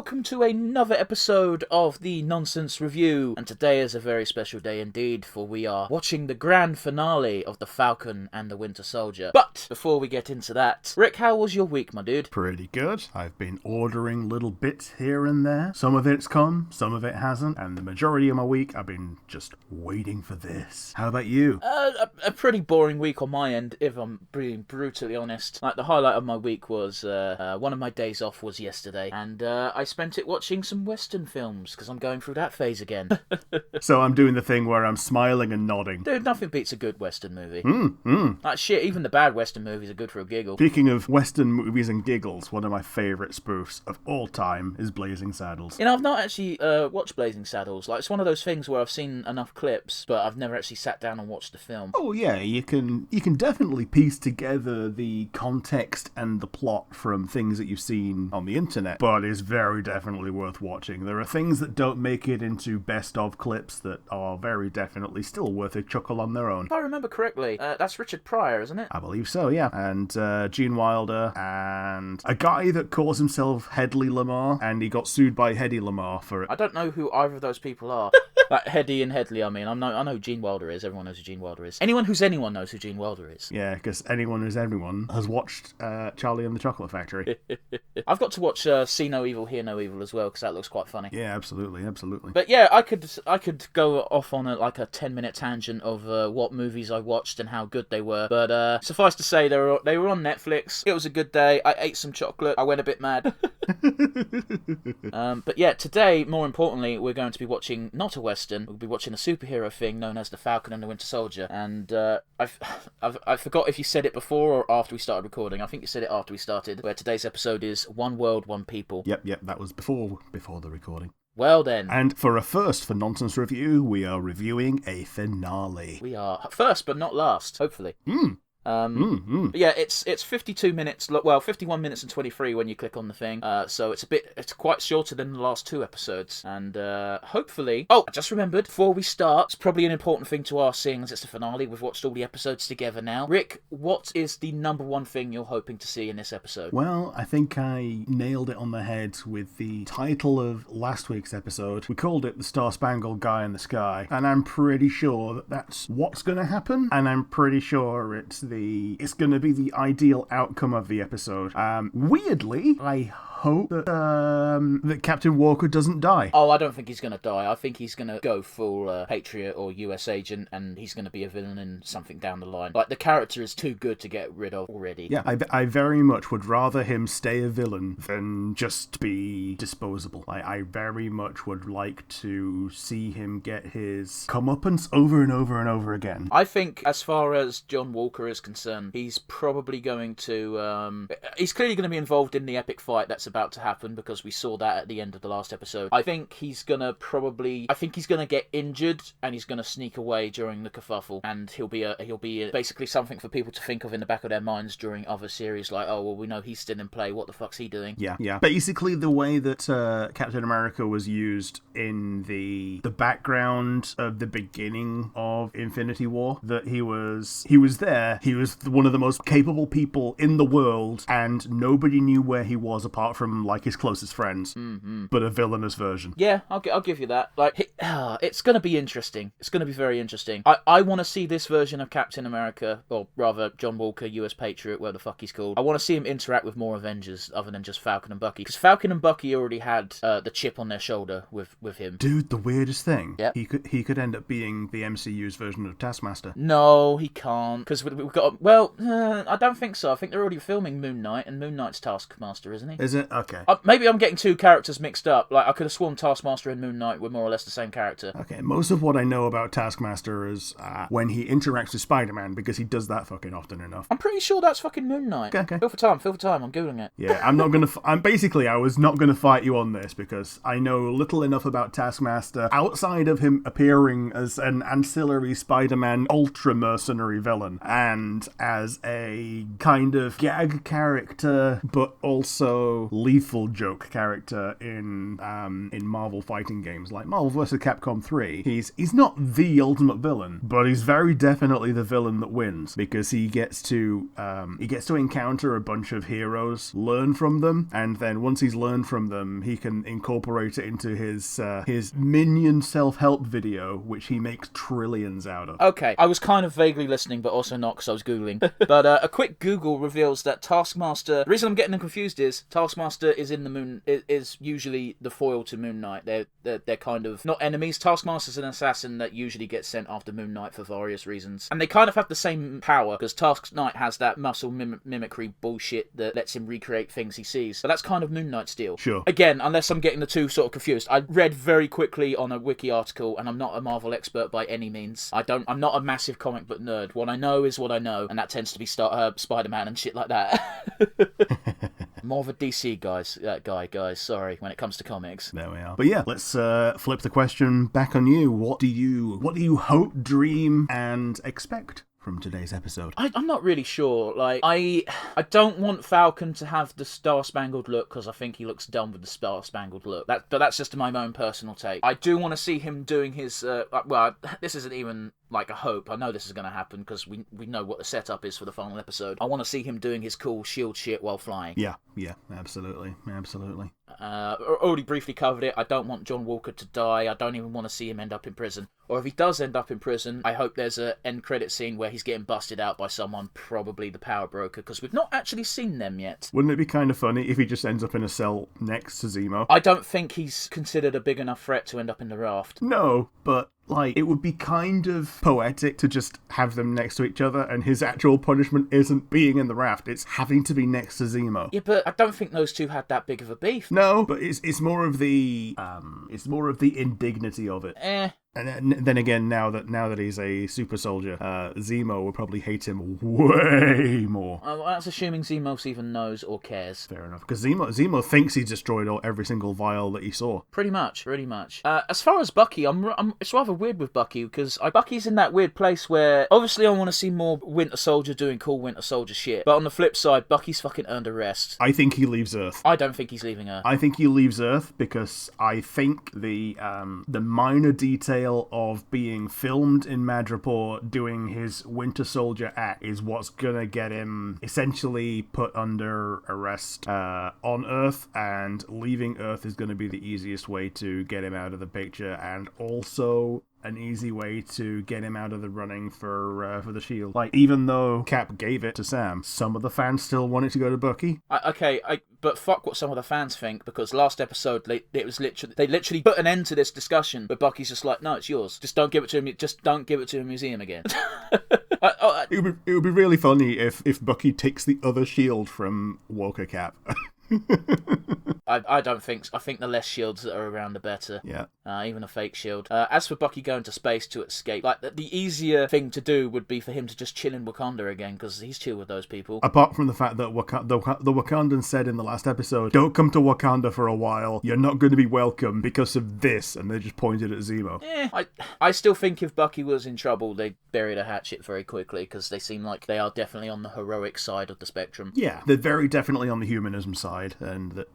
welcome to another episode of the Nonsense Review. And today is a very special day indeed, for we are watching the grand finale of The Falcon and the Winter Soldier. But before we get into that, Rick, how was your week, my dude? Pretty good. I've been ordering little bits here and there. Some of it's come, some of it hasn't, and the majority of my week I've been just waiting for this. How about you? A pretty boring week on my end, if I'm being brutally honest. Like, the highlight of my week was one of my days off was yesterday, and I spent it watching some Western films, because I'm going through that phase again. So I'm doing the thing where I'm smiling and nodding. Dude, nothing beats a good Western movie. Like, shit, even the bad Western movies are good for a giggle. Speaking of Western movies and giggles, one of my favourite spoofs of all time is Blazing Saddles. You know, I've not actually watched Blazing Saddles. Like, it's one of those things where I've seen enough clips, but I've never actually sat down and watched the film. Oh yeah, you can definitely piece together the context and the plot from things that you've seen on the internet, but it's very definitely worth watching. There are things that don't make it into best of clips that are very definitely still worth a chuckle on their own. If I remember correctly, that's Richard Pryor, isn't it? I believe so, yeah. And Gene Wilder and a guy that calls himself Hedley Lamar, and he got sued by Hedy Lamar for it. I don't know who either of those people are. Like, Hedy and Hedley, I mean. I know who Gene Wilder is. Everyone knows who Gene Wilder is. Anyone who's anyone knows who Gene Wilder is. Yeah, because anyone who's everyone has watched Charlie and the Chocolate Factory. I've got to watch See No Evil, Hear No Evil as well, because that looks quite funny. Yeah, absolutely. But yeah, I could go off on a 10-minute tangent of what movies I watched and how good they were. But suffice to say, they were on Netflix. It was a good day. I ate some chocolate. I went a bit mad. But yeah, today, more importantly, we're going to be watching not a Western. We'll be watching a superhero thing known as The Falcon and the Winter Soldier. And I forgot if you said it before or after we started recording. I think you said it after we started, where today's episode is One World, One People. Yep, that was before the recording. Well then. And for a first for Nonsense Review, we are reviewing a finale. We are first but not last, hopefully. But yeah, it's 52 minutes, well, 51 minutes and 23 when you click on the thing, so it's quite shorter than the last two episodes, and hopefully, I just remembered, before we start, it's probably an important thing to ask, seeing as it's the finale. We've watched all the episodes together now. Rick, what is the number one thing you're hoping to see in this episode? Well, I think I nailed it on the head with the title of last week's episode. We called it The Star-Spangled Guy in the Sky, and I'm pretty sure that that's what's going to happen, and I'm pretty sure it's going to be the ideal outcome of the episode. Weirdly, I hope that Captain Walker doesn't die. Oh, I don't think he's going to die. I think he's going to go full Patriot or US agent, and he's going to be a villain in something down the line. Like, the character is too good to get rid of already. Yeah, I very much would rather him stay a villain than just be disposable. I very much would like to see him get his comeuppance over and over and over again. I think, as far as John Walker is concerned, he's probably going to he's clearly going to be involved in the epic fight that's about to happen, because we saw that at the end of the last episode. I think he's going to get injured, and he's going to sneak away during the kerfuffle, and he'll be basically something for people to think of in the back of their minds during other series, like, oh well, we know he's still in play, what the fuck's he doing? Yeah. Basically the way that Captain America was used in the background of the beginning of Infinity War, that he was there, he was one of the most capable people in the world, and nobody knew where he was apart from, like, his closest friends. But a villainous version. Yeah, I'll give you that. Like, it's going to be interesting. It's going to be very interesting. I want to see this version of Captain America, or rather John Walker, US Patriot, whatever the fuck he's called. I want to see him interact with more Avengers other than just Falcon and Bucky, because Falcon and Bucky already had the chip on their shoulder with him. Dude, the weirdest thing. Yep. He could end up being the MCU's version of Taskmaster. No, he can't, because we've got... Well, I don't think so. I think they're already filming Moon Knight, and Moon Knight's Taskmaster, isn't he? Is it? Okay. Maybe I'm getting two characters mixed up. Like, I could have sworn Taskmaster and Moon Knight were more or less the same character. Okay, most of what I know about Taskmaster is when he interacts with Spider-Man, because he does that fucking often enough. I'm pretty sure that's fucking Moon Knight. Okay. Feel for time. I'm Googling it. Yeah, I was not gonna fight you on this, because I know little enough about Taskmaster outside of him appearing as an ancillary Spider-Man ultra-mercenary villain, and as a kind of gag character, but also lethal joke character in Marvel fighting games like Marvel vs. Capcom 3. He's not the ultimate villain, but he's very definitely the villain that wins, because he gets to encounter a bunch of heroes, learn from them, and then once he's learned from them, he can incorporate it into his minion self-help video, which he makes trillions out of. Okay, I was kind of vaguely listening, but also not because I was Googling. But a quick Google reveals that Taskmaster... The reason I'm getting them confused is Taskmaster is in the Moon... is usually the foil to Moon Knight. They're kind of... not enemies. Taskmaster's an assassin that usually gets sent after Moon Knight for various reasons. And they kind of have the same power, because Task Knight has that muscle mimicry bullshit that lets him recreate things he sees. But that's kind of Moon Knight's deal. Sure. Again, unless I'm getting the two sort of confused. I read very quickly on a wiki article, and I'm not a Marvel expert by any means. I'm not a massive comic book nerd. What I know is what I know, and that tends to be Spider-Man and shit like that. More of a DC guys, sorry, when it comes to comics. There we are. But yeah, let's flip the question back on you. What do you hope, dream, and expect from today's episode? I'm not really sure. Like, I don't want Falcon to have the Star-Spangled look, because I think he looks dumb with the Star-Spangled look. But that's just my own personal take. I do want to see him doing his... well, this isn't even like a hope. I know this is going to happen, because we know what the setup is for the final episode. I want to see him doing his cool shield shit while flying. Yeah, absolutely. Already briefly covered it. I don't want John Walker to die. I don't even want to see him end up in prison. Or if he does end up in prison, I hope there's an end credit scene where he's getting busted out by someone, probably the Power Broker, because we've not actually seen them yet. Wouldn't it be kind of funny if he just ends up in a cell next to Zemo? I don't think he's considered a big enough threat to end up in the raft. No, but... like, it would be kind of poetic to just have them next to each other, and his actual punishment isn't being in the raft, it's having to be next to Zemo. Yeah, but I don't think those two had that big of a beef. No, but it's more of the indignity of it. And then again, now that he's a super soldier, Zemo will probably hate him way more. Well, that's assuming Zemo even knows or cares. Fair enough, because Zemo thinks he destroyed every single vial that he saw. Pretty much. As far as Bucky, it's rather weird with Bucky, because Bucky's in that weird place where, obviously I want to see more Winter Soldier doing cool Winter Soldier shit, but on the flip side, Bucky's fucking earned a rest. I think he leaves Earth. I don't think he's leaving Earth. I think he leaves Earth because I think the minor detail of being filmed in Madripoor doing his Winter Soldier act is what's gonna get him essentially put under arrest on Earth, and leaving Earth is gonna be the easiest way to get him out of the picture, and also an easy way to get him out of the running for the Shield. Like, even though Cap gave it to Sam, some of the fans still want it to go to Bucky. But fuck what some of the fans think, because last episode they literally put an end to this discussion, but Bucky's just like, no, it's yours. Just don't give it to him. Just don't give it to a museum again. It would be really funny if Bucky takes the other shield from Walker Cap. I don't think so. I think the less shields that are around, the better. Yeah. Even a fake shield. As for Bucky going to space to escape, like the easier thing to do would be for him to just chill in Wakanda again, because he's chill with those people. Apart from the fact that the Wakandans said in the last episode, don't come to Wakanda for a while, you're not going to be welcome because of this, and they just pointed at Zemo. I still think if Bucky was in trouble, they'd bury the hatchet very quickly, because they seem like they are definitely on the heroic side of the spectrum. Yeah, they're very definitely on the humanism side, and that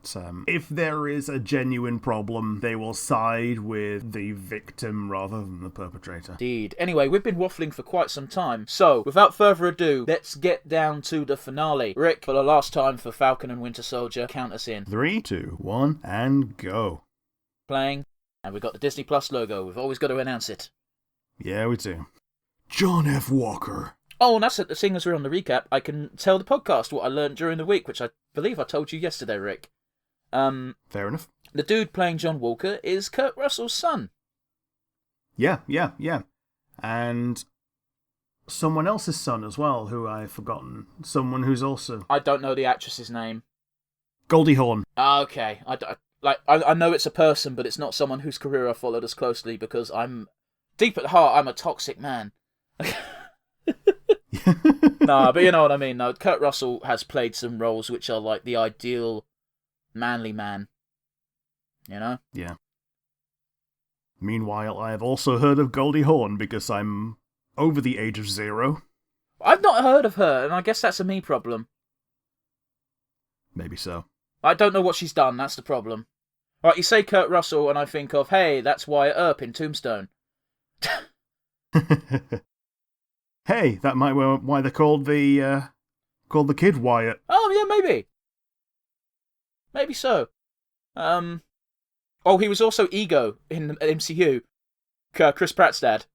if there is a genuine problem, they will side with the victim rather than the perpetrator. Indeed. Anyway, we've been waffling for quite some time, so without further ado, let's get down to the finale. Rick, for the last time for Falcon and Winter Soldier, count us in. 3, 2, 1, and go. Playing, and we've got the Disney Plus logo. We've always got to announce it. Yeah, we do. John F. Walker. Oh, and that's it. Seeing as we're on the recap, I can tell the podcast what I learned during the week, which I believe I told you yesterday, Rick. Fair enough. The dude playing John Walker is Kurt Russell's son. Yeah. And someone else's son as well, who I've forgotten. Someone who's also... I don't know the actress's name. Goldie Hawn. Okay. I know it's a person, but it's not someone whose career I followed as closely, because I'm... deep at heart, I'm a toxic man. Nah, but you know what I mean. No, Kurt Russell has played some roles which are like the ideal manly man. You know? Yeah. Meanwhile, I have also heard of Goldie Hawn because I'm over the age of 0. I've not heard of her, and I guess that's a me problem. Maybe so. I don't know what she's done, that's the problem. Right, you say Kurt Russell, and I think of, hey, that's Wyatt Earp in Tombstone. Hey, that might be why they called the kid Wyatt. Oh, yeah, maybe. Maybe so. Oh, he was also Ego in the MCU. Chris Pratt's dad.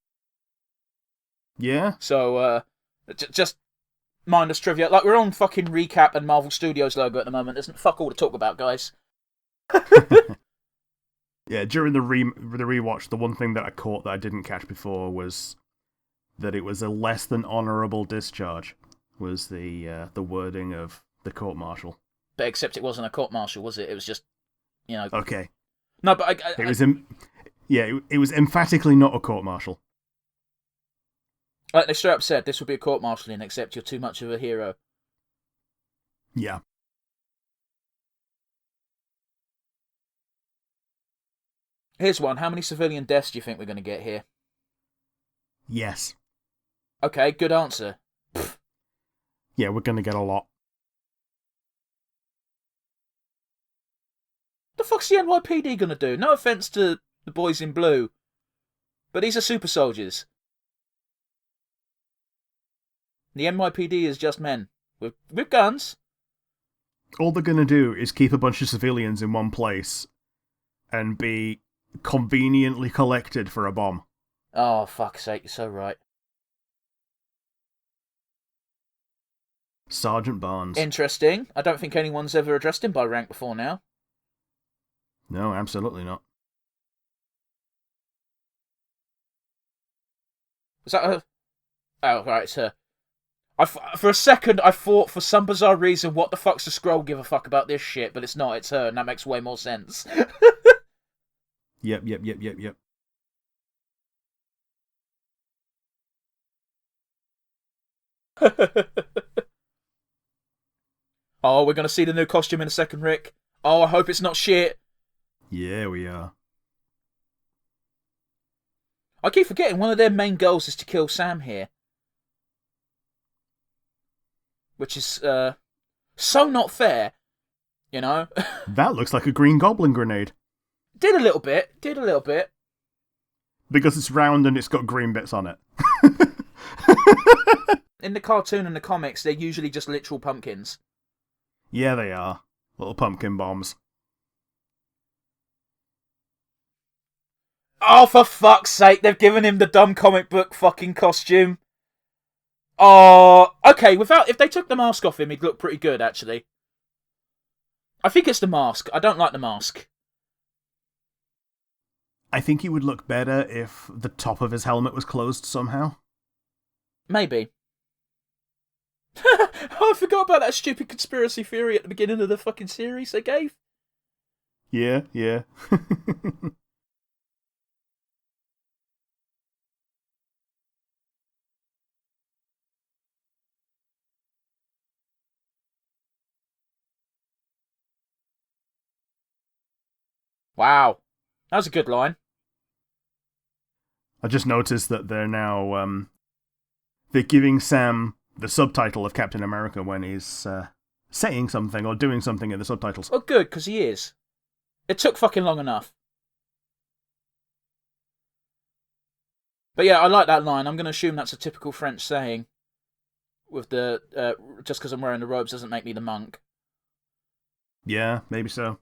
Yeah? So, just mindless trivia. Like, we're on fucking Recap and Marvel Studios logo at the moment. There's fuck all to talk about, guys. Yeah, during the rewatch, the one thing that I caught that I didn't catch before was that it was a less than honourable discharge, was the wording of the court-martial. But except it wasn't a court-martial, was it? It was just, Okay. No, but it was emphatically not a court-martial. They straight up said this would be a court-martialing, except you're too much of a hero. Yeah. Here's one. How many civilian deaths do you think we're going to get here? Yes. Okay, good answer. Yeah, we're going to get a lot. The fuck's the NYPD going to do? No offence to the boys in blue, but these are super soldiers. The NYPD is just men with guns. All they're going to do is keep a bunch of civilians in one place and be conveniently collected for a bomb. Oh, fuck's sake, you're so right. Sergeant Barnes. Interesting. I don't think anyone's ever addressed him by rank before now. No, absolutely not. Is that her? Oh, right, it's her. For a second, I thought, for some bizarre reason, what the fuck's the Skrull give a fuck about this shit? But it's not, it's her, and that makes way more sense. Yep. Oh, we're going to see the new costume in a second, Rick. Oh, I hope it's not shit. Yeah, we are. I keep forgetting one of their main goals is to kill Sam here. Which is, so not fair, you know? That looks like a Green Goblin grenade. Did a little bit. Because it's round and it's got green bits on it. In the cartoon and the comics, they're usually just literal pumpkins. Yeah, they are. Little pumpkin bombs. Oh, for fuck's sake, they've given him the dumb comic book fucking costume. Oh, okay, if they took the mask off him, he'd look pretty good, actually. I think it's the mask. I don't like the mask. I think he would look better if the top of his helmet was closed somehow. Maybe. Oh, I forgot about that stupid conspiracy theory at the beginning of the fucking series they gave. Yeah. Wow. That was a good line. I just noticed that they're now, they're giving Sam the subtitle of Captain America when he's saying something or doing something in the subtitles. Oh, good, because he is. It took fucking long enough. But yeah, I like that line. I'm going to assume that's a typical French saying. With the, just because I'm wearing the robes doesn't make me the monk. Yeah, maybe so.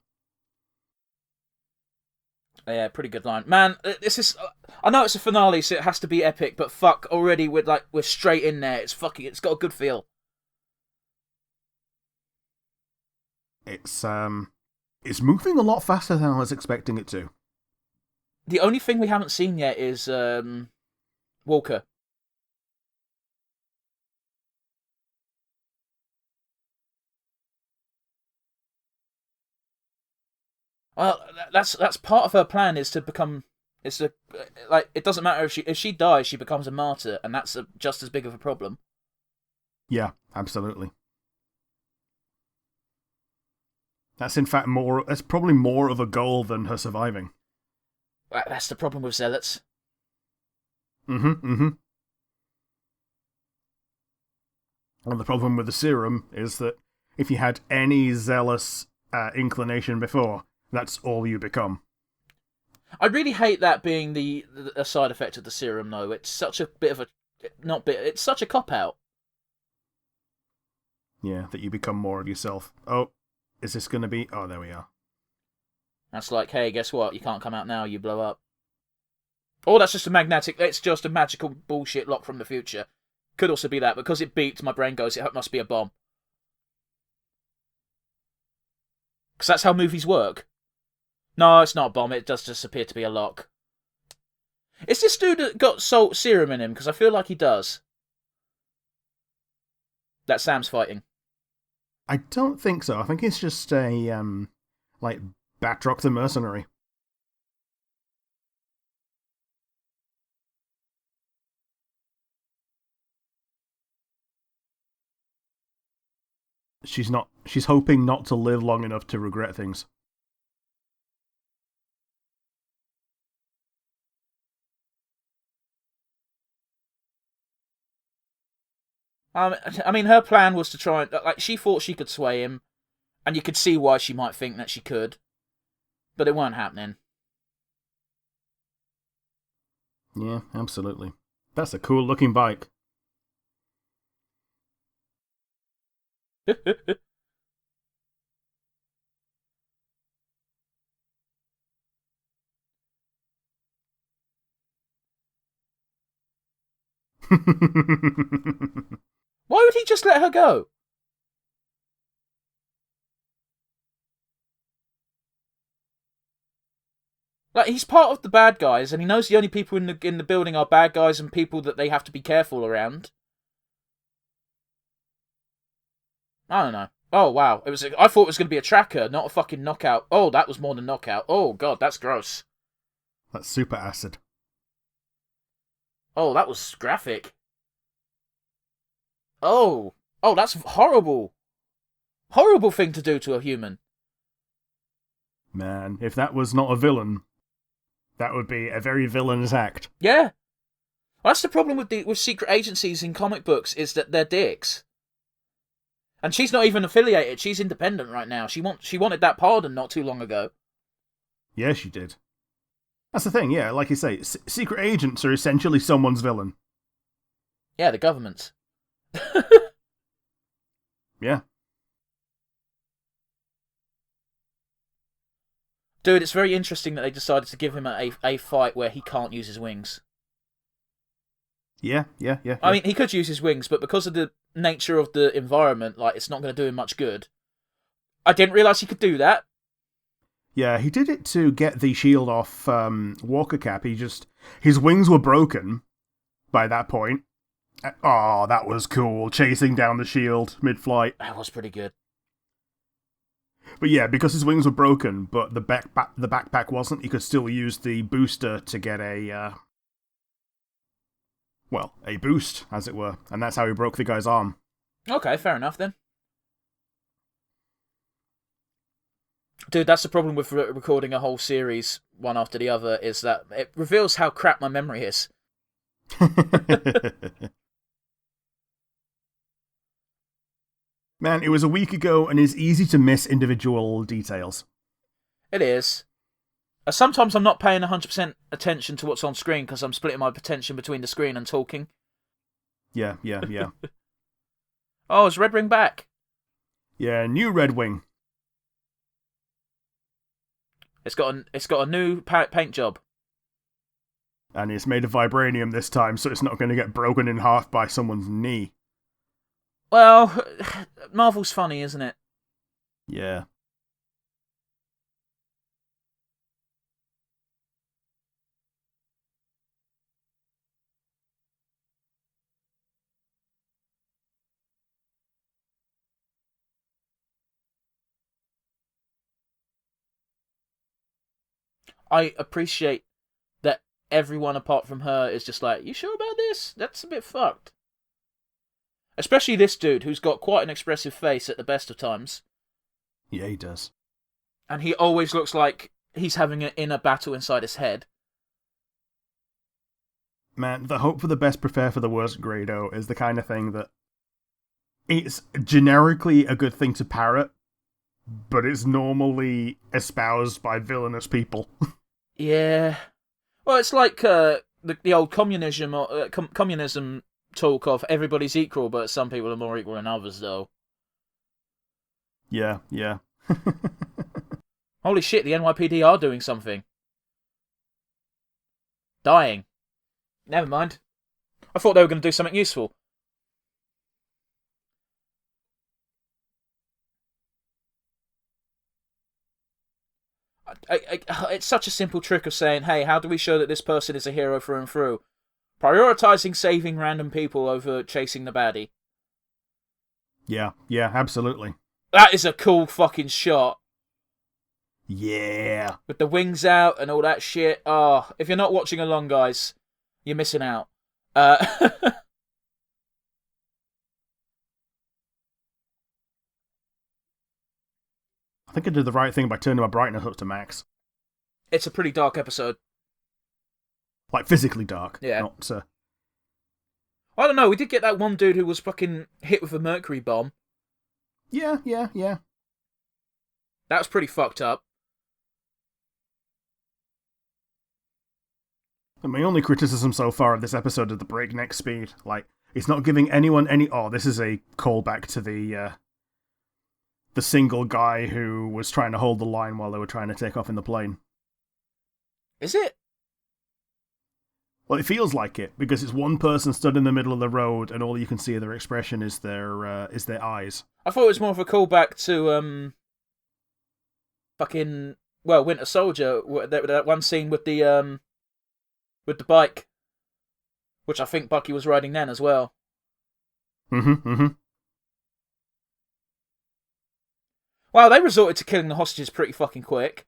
Yeah, pretty good line. Man, this is... I know it's a finale, so it has to be epic, but fuck, already we're straight in there. It's got a good feel. It's moving a lot faster than I was expecting it to. The only thing we haven't seen yet is, Walker. Well, that's part of her plan is to become... it doesn't matter if she dies, she becomes a martyr, and that's just as big of a problem. Yeah, absolutely. That's in fact that's probably more of a goal than her surviving. That's the problem with zealots. Mm-hmm. And the problem with the serum is that if you had any zealous inclination before. That's all you become. I really hate that being a side effect of the serum, though. It's such a bit of a it's such a cop out. Yeah, that you become more of yourself. Oh, is this going to be? Oh, there we are. That's like, hey, guess what? You can't come out now. You blow up. Oh, that's just a magnetic. It's just a magical bullshit lock from the future. Could also be that because it beeped. My brain goes, it must be a bomb. Because that's how movies work. No, it's not a bomb. It does just appear to be a lock. Is this dude got salt serum in him? Because I feel like he does. That Sam's fighting. I don't think so. I think it's just a, like, Batroc the Mercenary. She's hoping not to live long enough to regret things. I mean, her plan was to try and... Like, she thought she could sway him, and you could see why she might think that she could. But it weren't happening. Yeah, absolutely. That's a cool looking bike. Why would he just let her go? Like, he's part of the bad guys, and he knows the only people in the building are bad guys and people that they have to be careful around. I don't know. Oh, wow. I thought it was going to be a tracker, not a fucking knockout. Oh, that was more than knockout. Oh, God, that's gross. That's super acid. Oh, that was graphic. Oh, that's horrible. Horrible thing to do to a human. Man, if that was not a villain, that would be a very villainous act. Yeah. Well, that's the problem with secret agencies in comic books, is that they're dicks. And she's not even affiliated. She's independent right now. She wanted that pardon not too long ago. Yeah, she did. That's the thing, yeah, like you say, secret agents are essentially someone's villain. Yeah, the government's. Yeah. Dude, it's very interesting that they decided to give him a fight where he can't use his wings. Yeah. I mean, he could use his wings, but because of the nature of the environment, like, it's not going to do him much good. I didn't realise he could do that. Yeah, he did it to get the shield off Walker Cap. His wings were broken by that point. Oh, that was cool, chasing down the shield mid-flight. That was pretty good. But yeah, because his wings were broken, but the backpack wasn't, he could still use the booster to get a boost, as it were. And that's how he broke the guy's arm. Okay, fair enough then. Dude, that's the problem with recording a whole series, one after the other, is that it reveals how crap my memory is. Man, it was a week ago, and it's easy to miss individual details. It is. Sometimes I'm not paying 100% attention to what's on screen because I'm splitting my attention between the screen and talking. Yeah. Oh, is Red Ring back? Yeah, new Red Wing. It's got a new paint job. And it's made of vibranium this time, so it's not going to get broken in half by someone's knee. Well, Marvel's funny, isn't it? Yeah. I appreciate that everyone apart from her is just like, you sure about this? That's a bit fucked. Especially this dude, who's got quite an expressive face at the best of times. Yeah, he does. And he always looks like he's having an inner battle inside his head. Man, the hope for the best, prepare for the worst, Grado, is the kind of thing that it's generically a good thing to parrot, but it's normally espoused by villainous people. Yeah. Well, it's like the old communism talk of everybody's equal, but some people are more equal than others, though. Yeah. Holy shit, the NYPD are doing something. Dying. Never mind. I thought they were going to do something useful. It's such a simple trick of saying, hey, how do we show that this person is a hero through and through? Prioritizing saving random people over chasing the baddie. Yeah, absolutely. That is a cool fucking shot. Yeah. With the wings out and all that shit. Oh, if you're not watching along, guys, you're missing out. I think I did the right thing by turning my brightness up to max. It's a pretty dark episode. Like, physically dark. Yeah. Not, I don't know, we did get that one dude who was fucking hit with a mercury bomb. Yeah. That was pretty fucked up. And my only criticism so far of this episode is the breakneck speed. Like, it's not giving anyone any... Oh, this is a callback to the single guy who was trying to hold the line while they were trying to take off in the plane. Is it? Well, it feels like it, because it's one person stood in the middle of the road and all you can see of their expression is their eyes. I thought it was more of a callback to, Winter Soldier, that one scene with the bike, which I think Bucky was riding then as well. Mm-hmm. Wow, they resorted to killing the hostages pretty fucking quick.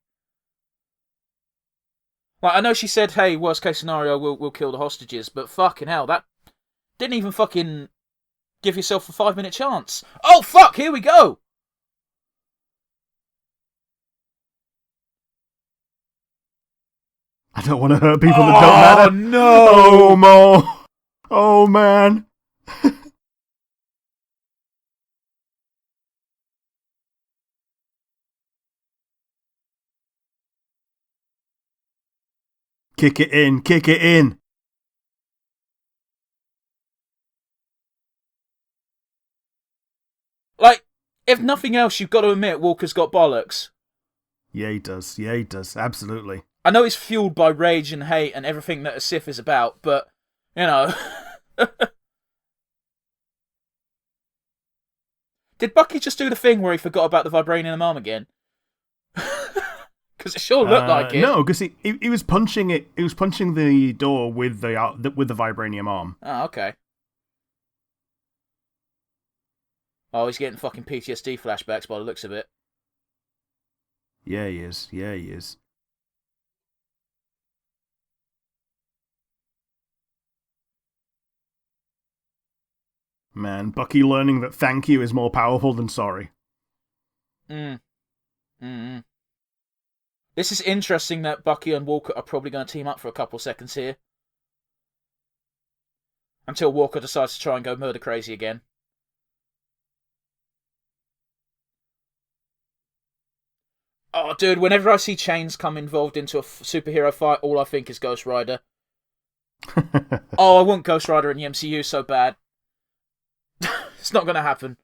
Like, I know she said, hey, worst case scenario, we'll kill the hostages, but fucking hell, that didn't even fucking give yourself a 5-minute chance. Oh, fuck, here we go! I don't want to hurt people that don't matter. Oh, no! Oh, Mo! Oh, man! Kick it in! Like, if nothing else, you've got to admit Walker's got bollocks. Yeah, he does. Absolutely. I know he's fueled by rage and hate and everything that a Sith is about, but, you know... Did Bucky just do the thing where he forgot about the vibranium arm again? Because it sure looked like it. No, because he was punching it. He was punching the door with the vibranium arm. Oh, okay. Oh, he's getting fucking PTSD flashbacks by the looks of it. Yeah, he is. Man, Bucky learning that thank you is more powerful than sorry. This is interesting that Bucky and Walker are probably going to team up for a couple seconds here. Until Walker decides to try and go murder crazy again. Oh, dude, whenever I see Chains come involved into a superhero fight, all I think is Ghost Rider. Oh, I want Ghost Rider in the MCU so bad. It's not going to happen.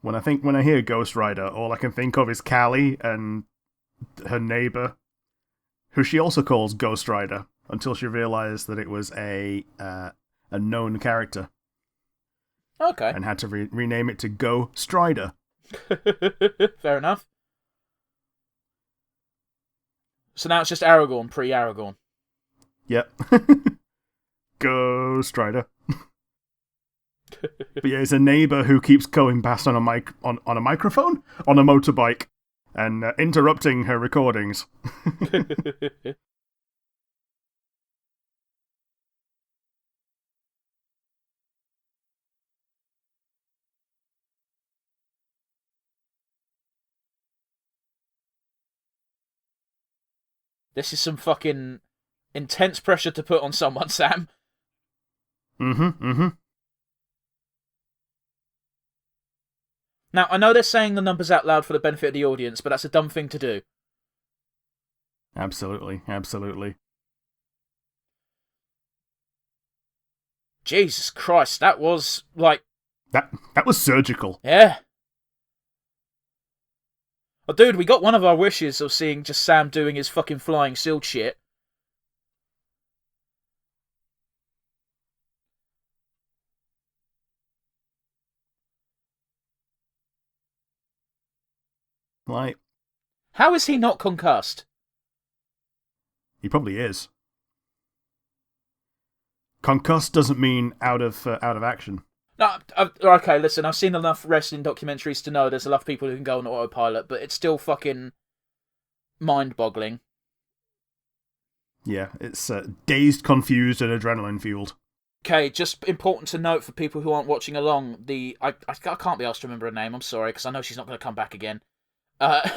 When I hear Ghost Rider, all I can think of is Callie and her neighbor, who she also calls Ghost Rider, until she realized that it was a known character. Okay. And had to rename it to Go Strider. Fair enough. So now it's just Aragorn, pre-Aragorn. Yep. Go Strider. But yeah, it's a neighbor who keeps going past on a microphone on a motorbike and interrupting her recordings. This is some fucking intense pressure to put on someone, Sam. Mm-hmm. Now, I know they're saying the numbers out loud for the benefit of the audience, but that's a dumb thing to do. Absolutely, absolutely. Jesus Christ, that was, like... That was surgical. Yeah. Oh, dude, we got one of our wishes of seeing just Sam doing his fucking flying shield shit. Like, how is he not concussed? he probably is. Concussed doesn't mean out of action. No, okay, listen, I've seen enough wrestling documentaries to know there's enough people who can go on autopilot, but it's still fucking mind-boggling. Yeah, it's dazed, confused, and adrenaline-fueled. Okay, just important to note for people who aren't watching along, I can't be asked to remember her name, I'm sorry, because I know she's not going to come back again.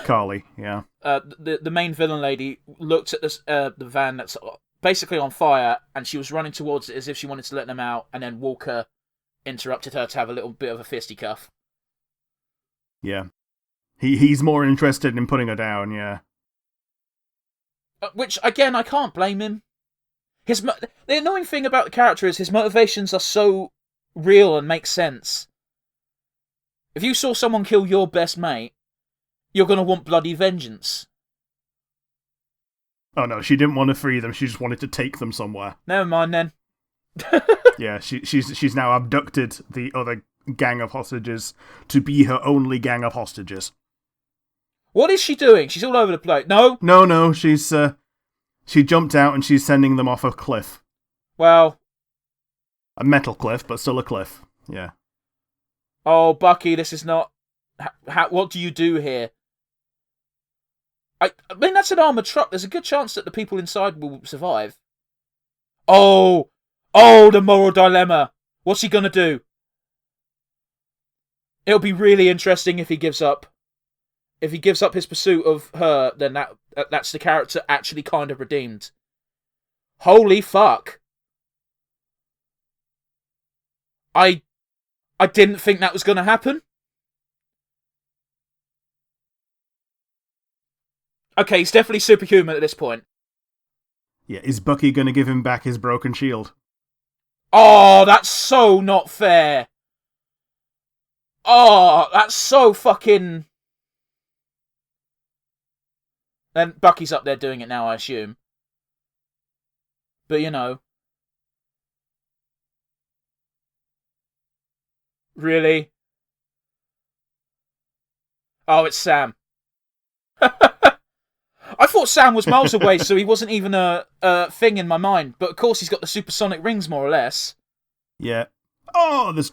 Carly, yeah. The main villain lady looked at this, the van that's basically on fire, and she was running towards it as if she wanted to let them out, and then Walker interrupted her to have a little bit of a fisticuff. Yeah. He's more interested in putting her down, yeah. Which, again, I can't blame him. The annoying thing about the character is his motivations are so real and make sense. If you saw someone kill your best mate, you're going to want bloody vengeance. Oh no, she didn't want to free them, she just wanted to take them somewhere. Never mind then. Yeah, she's now abducted the other gang of hostages to be her only gang of hostages. What is she doing? She's all over the place. No? No, she jumped out and she's sending them off a cliff. Well... a metal cliff, but still a cliff, yeah. Oh, Bucky, this is not... what do you do here? I mean, that's an armoured truck. There's a good chance that the people inside will survive. Oh, the moral dilemma. What's he gonna do? It'll be really interesting if he gives up. If he gives up his pursuit of her, then that's the character actually kind of redeemed. Holy fuck. I didn't think that was gonna happen. Okay, he's definitely superhuman at this point. Yeah, is Bucky gonna give him back his broken shield? Oh, that's so not fair. Oh, that's so fucking... Then Bucky's up there doing it now, I assume. But, you know. Really? Oh, it's Sam. I thought Sam was miles away, so he wasn't even a thing in my mind. But of course he's got the supersonic rings, more or less. Yeah. Oh, there's...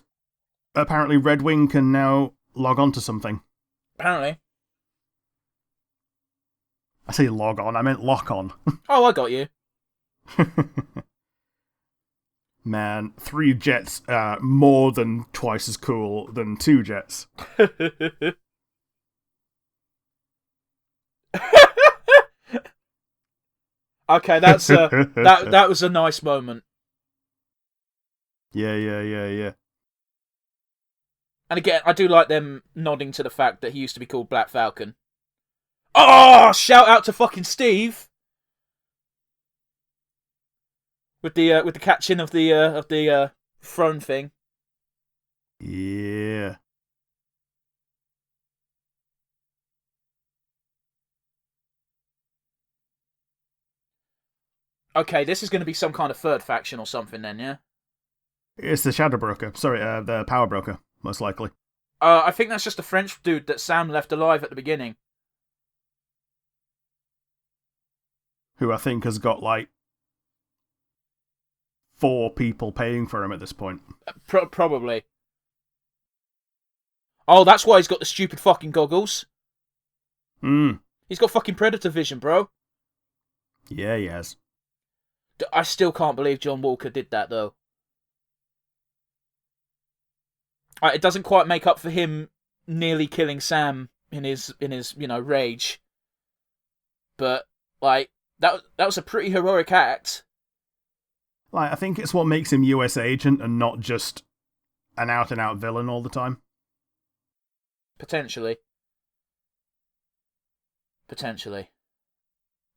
apparently Red Wing can now log on to something. Apparently. I say log on, I meant lock on. Oh, I got you. Man, 3 jets are more than twice as cool than 2 jets. Okay, that's that was a nice moment. Yeah. And again, I do like them nodding to the fact that he used to be called Black Falcon. Oh, shout out to fucking Steve with the catching of the throne thing. Yeah. Okay, this is going to be some kind of third faction or something then, yeah? It's the Shadow Broker. Sorry, the Power Broker, most likely. I think that's just a French dude that Sam left alive at the beginning. Who I think has got, 4 people paying for him at this point. Probably. Oh, that's why he's got the stupid fucking goggles. He's got fucking predator vision, bro. Yeah, he has. I still can't believe John Walker did that, though. It doesn't quite make up for him nearly killing Sam in his rage. But, that was a pretty heroic act. I think it's what makes him US agent and not just an out-and-out villain all the time. Potentially.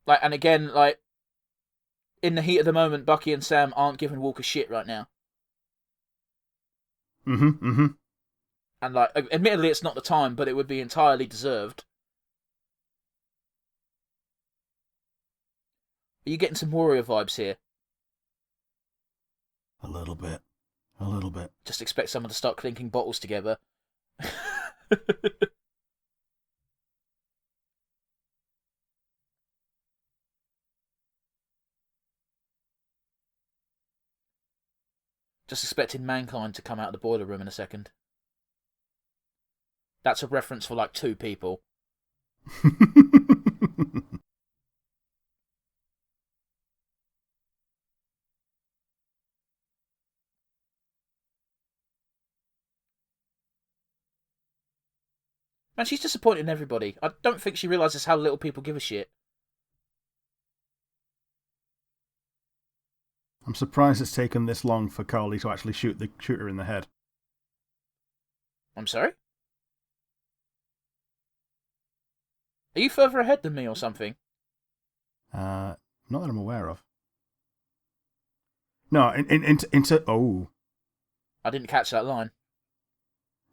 Like, and again, like, in the heat of the moment, Bucky and Sam aren't giving Walker shit right now. And, like, admittedly, it's not the time, but it would be entirely deserved. Are you getting some Warrior vibes here? A little bit. A little bit. Just expect someone to start clinking bottles together. Just expecting Mankind to come out of the boiler room in a second. That's a reference for like 2 people. Man, she's disappointing everybody. I don't think she realises how little people give a shit. I'm surprised it's taken this long for Carly to actually shoot her in the head. I'm sorry? Are you further ahead than me or something? Not that I'm aware of. No, into oh. I didn't catch that line.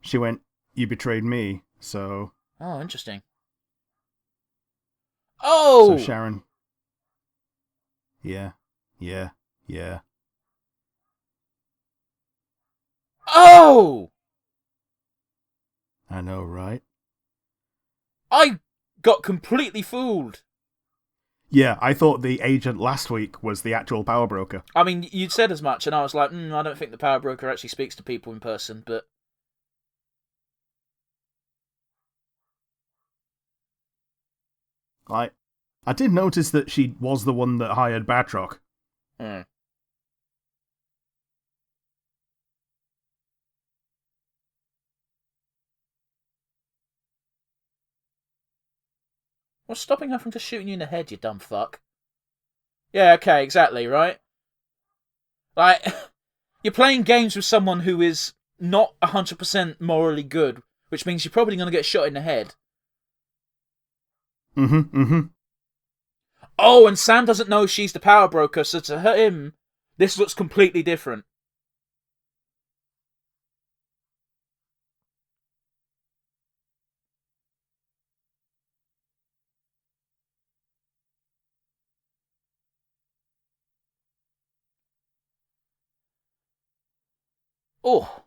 She went, "You betrayed me," so... Oh, interesting. Oh! So Sharon... Yeah. Oh! I know, right? I got completely fooled. Yeah, I thought the agent last week was the actual power broker. I mean, you'd said as much, and I was like, I don't think the power broker actually speaks to people in person, but... I did notice that she was the one that hired Batroc. What's stopping her from just shooting you in the head, you dumb fuck? Yeah, okay, exactly, right? Like, you're playing games with someone who is not 100% morally good, which means you're probably going to get shot in the head. Oh, and Sam doesn't know she's the power broker, so to him, this looks completely different. Oh.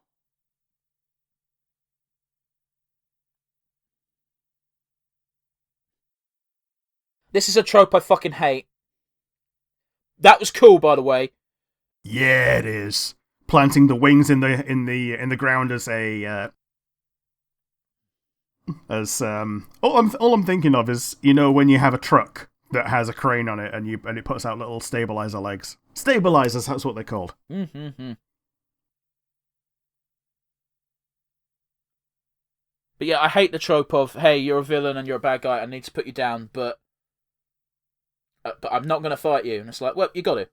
This is a trope I fucking hate. That was cool, by the way. Yeah, it is. Planting the wings in the ground as a all I'm thinking of is, you know, when you have a truck that has a crane on it and it puts out little stabilizer legs. Stabilizers, that's what they're called. But yeah, I hate the trope of, hey, you're a villain and you're a bad guy, I need to put you down, but I'm not going to fight you. And it's like, well, you got to.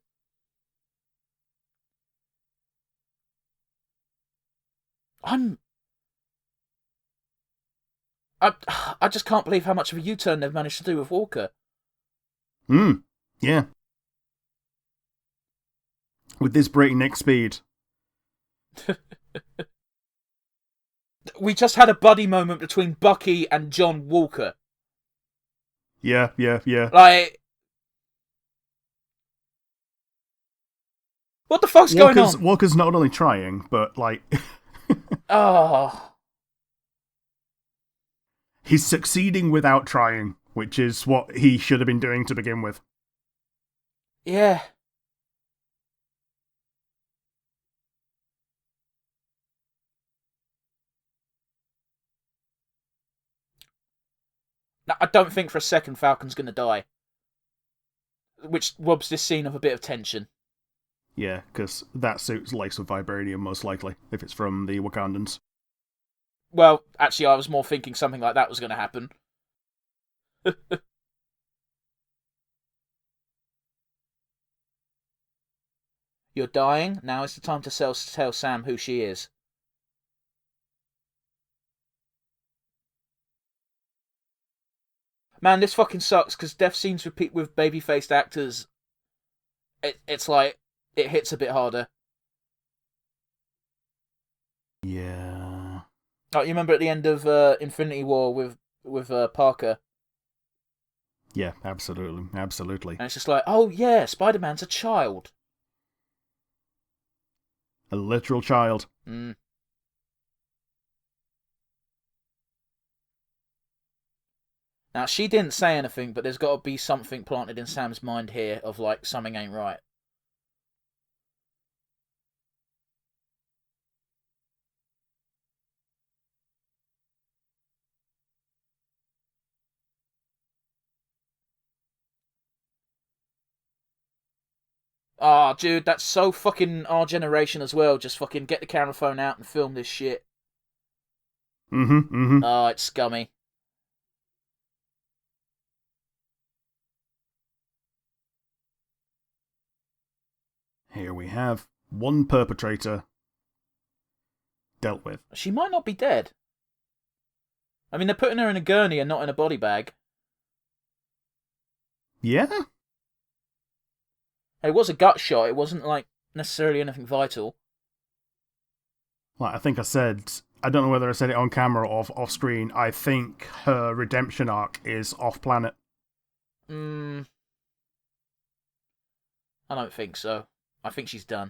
I just can't believe how much of a U-turn they've managed to do with Walker. Yeah. With this breakneck speed. We just had a buddy moment between Bucky and John Walker. Yeah. Like, what the fuck's going on? Walker's not only trying, but like... Oh... He's succeeding without trying, which is what he should have been doing to begin with. Yeah. Now, I don't think for a second Falcon's going to die. Which robs this scene of a bit of tension. Yeah, because that suit's laced with vibranium, most likely, if it's from the Wakandans. Well, actually, I was more thinking something like that was going to happen. You're dying, now is the time to tell Sam who she is. Man, this fucking sucks, because death scenes with baby-faced actors, it's like, it hits a bit harder. Yeah. Like, you remember at the end of Infinity War with Parker? Yeah, absolutely. Absolutely. And it's just like, oh yeah, Spider-Man's a child. A literal child. Mm. Now, she didn't say anything, but there's got to be something planted in Sam's mind here of, like, something ain't right. Ah, dude, that's so fucking our generation as well. Just fucking get the camera phone out and film this shit. Oh, it's scummy. Here we have one perpetrator dealt with. She might not be dead. I mean, they're putting her in a gurney and not in a body bag. Yeah? It was a gut shot. It wasn't, like, necessarily anything vital. Like I think I said, I don't know whether I said it on camera or off screen, I think her redemption arc is off planet. I don't think so. I think she's done.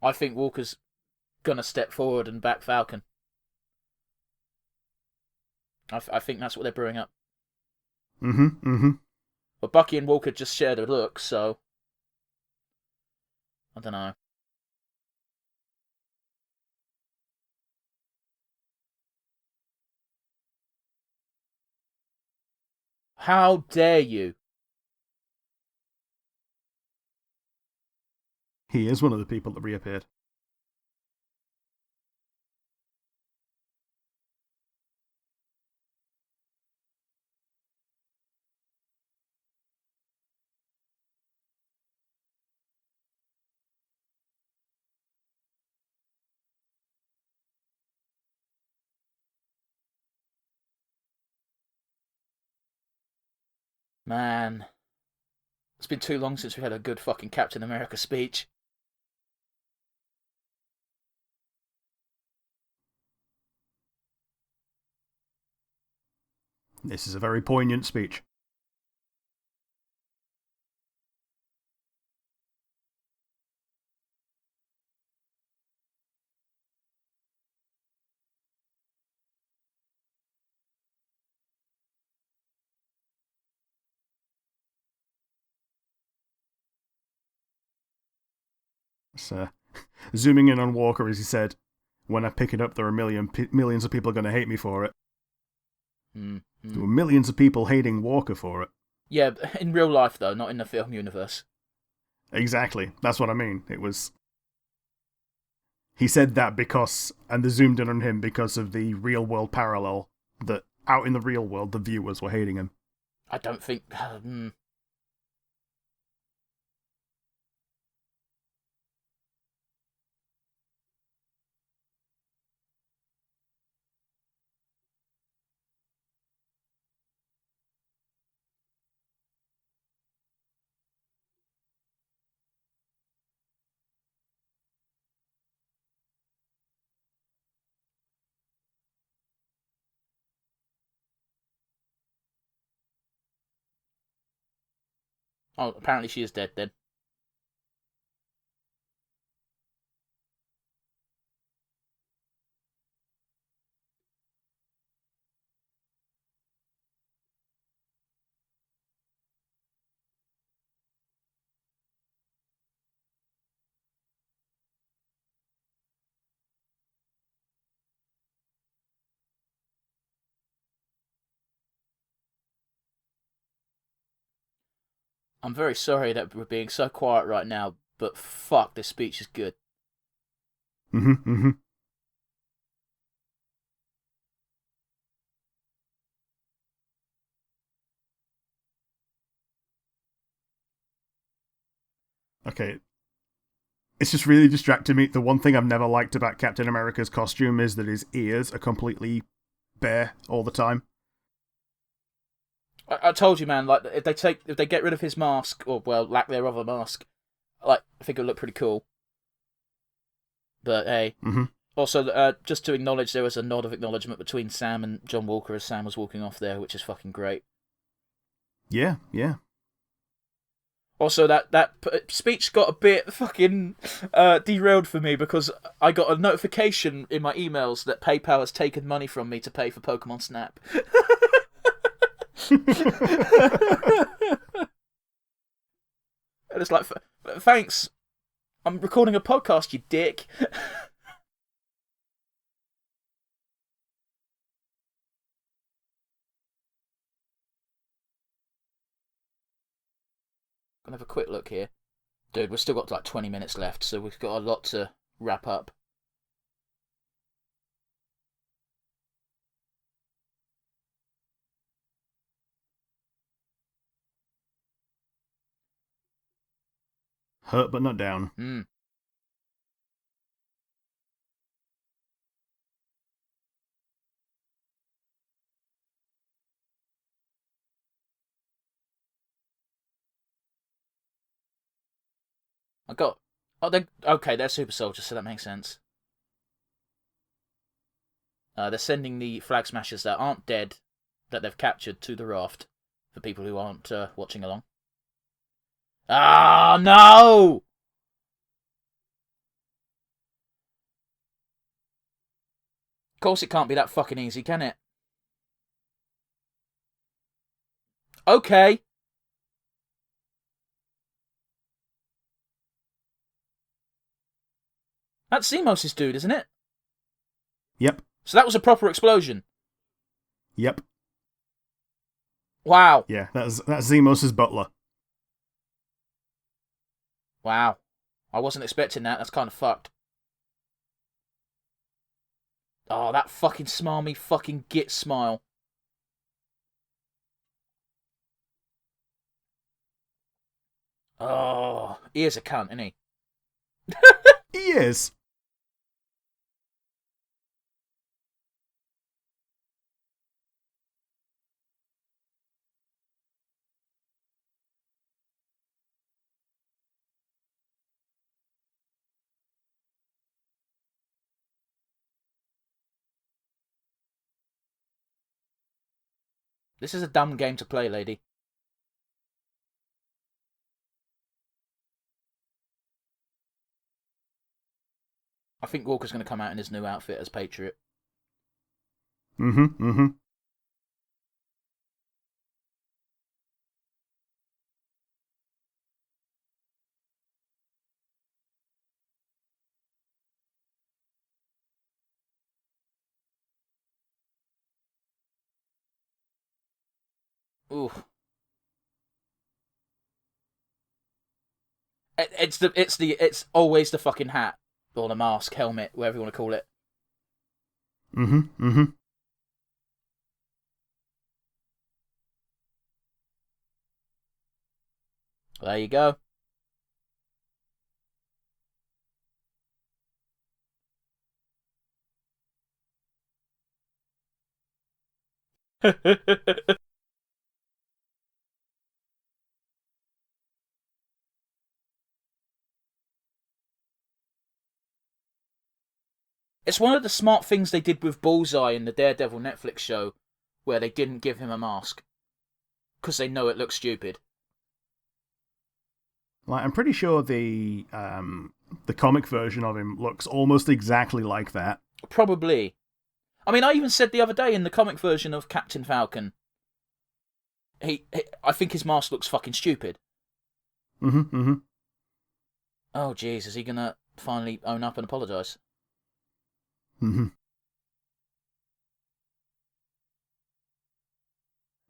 I think Walker's gonna step forward and back Falcon. I think that's what they're brewing up. But Bucky and Walker just shared a look, so I don't know. How dare you? He is one of the people that reappeared. Man, it's been too long since we had a good fucking Captain America speech. This is a very poignant speech. So, zooming in on Walker as he said, when I pick it up, there are millions of people going to hate me for it. There were millions of people hating Walker for it. Yeah, in real life though, not in the film universe. Exactly. That's what I mean. It was... He said that because... And they zoomed in on him because of the real-world parallel. That out in the real world, the viewers were hating him. I don't think... Oh, apparently she is dead then. I'm very sorry that we're being so quiet right now, but fuck, this speech is good. Mm-hmm, mm-hmm. Okay. It's just really distracting me. The one thing I've never liked about Captain America's costume is that his ears are completely bare all the time. I told you, man. Like if they get rid of his mask, or well, lack thereof a mask, like I think it'll look pretty cool. But hey, Mm-hmm. also just to acknowledge, there was a nod of acknowledgement between Sam and John Walker as Sam was walking off there, which is fucking great. Yeah, yeah. Also, that speech got a bit fucking derailed for me because I got a notification in my emails that PayPal has taken money from me to pay for Pokemon Snap. And it's like, thanks. I'm recording a podcast, you dick. Gonna have a quick look here. Dude, we've still got like 20 minutes left, so we've got a lot to wrap up. Hurt but not down. Hmm. I got. Oh, they okay. They're super soldiers, so that makes sense. They're sending the flag smashers that aren't dead, that they've captured, to the raft. For people who aren't watching along. Ah, no! Of course, it can't be that fucking easy, can it? Okay. That's Zemos' dude, isn't it? Yep. So that was a proper explosion. Yep. Wow. Yeah, that's Zemos' butler. Wow. I wasn't expecting that. That's kind of fucked. Oh, that fucking smarmy fucking git smile. Oh, he is a cunt, isn't he? He is. This is a dumb game to play, lady. I think Walker's going to come out in his new outfit as Patriot. Mm-hmm, mm-hmm. Ooh. It's always the fucking hat or the mask, helmet, whatever you want to call it. Mm-hmm, mm-hmm. There you go. It's one of the smart things they did with Bullseye in the Daredevil Netflix show, where they didn't give him a mask because they know it looks stupid. Like, I'm pretty sure the comic version of him looks almost exactly like that. Probably. I mean, I even said the other day in the comic version of Captain Falcon, I think his mask looks fucking stupid. Mm-hmm, mm-hmm. Oh, jeez, is he gonna finally own up and apologise? Mm-hmm.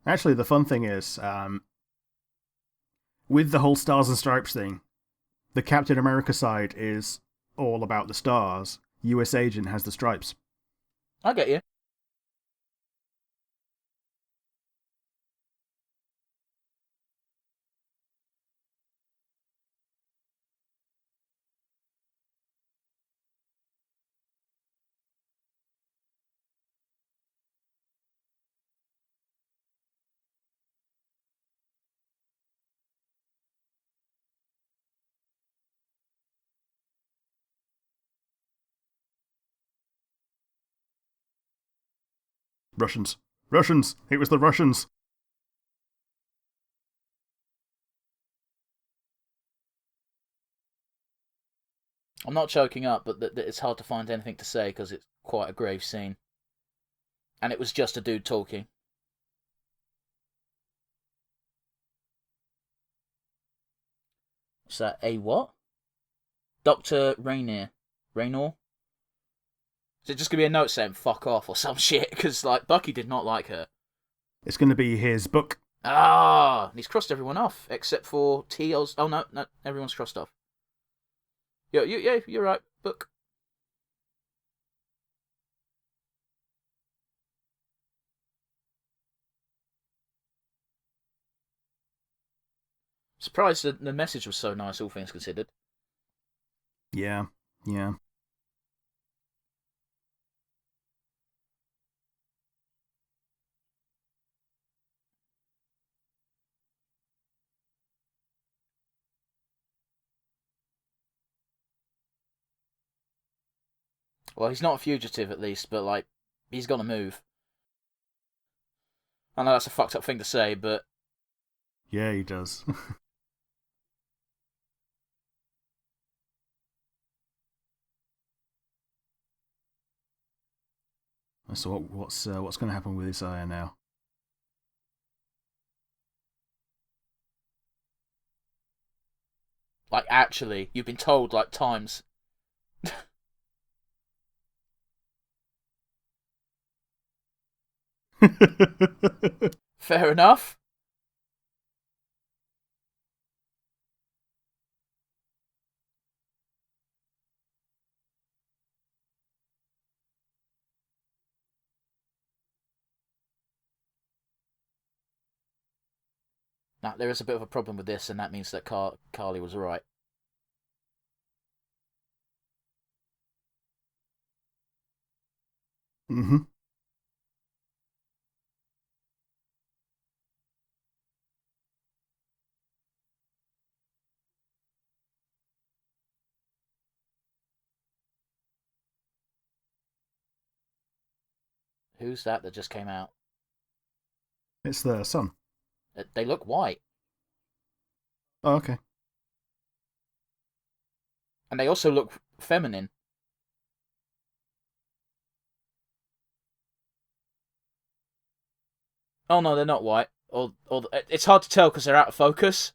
Actually, the fun thing is, with the whole Stars and Stripes thing, the Captain America side is all about the stars. US Agent has the stripes. I get you. Russians. Russians! It was the Russians! I'm not choking up, but it's hard to find anything to say because it's quite a grave scene. And it was just a dude talking. What's that? A what? Dr. Rainier. Raynor? Is it just going to be a note saying fuck off or some shit? Because, like, Bucky did not like her. It's going to be his book. Ah! He's crossed everyone off, except for T.O.'s... Oh, no, everyone's crossed off. Yeah, you're right. Book. Surprised that the message was so nice, all things considered. Yeah, yeah. Well, he's not a fugitive, at least, but, like, he's got to move. I know that's a fucked up thing to say, but... Yeah, he does. So what's going to happen with Isaiah now? Like, actually, you've been told, like, times. Fair enough. Now, there is a bit of a problem with this, and that means that Carly was right. Mm-hmm. Who's that just came out? It's the sun. They look white. Oh, okay. And they also look feminine. Oh no, they're not white. Or it's hard to tell because they're out of focus.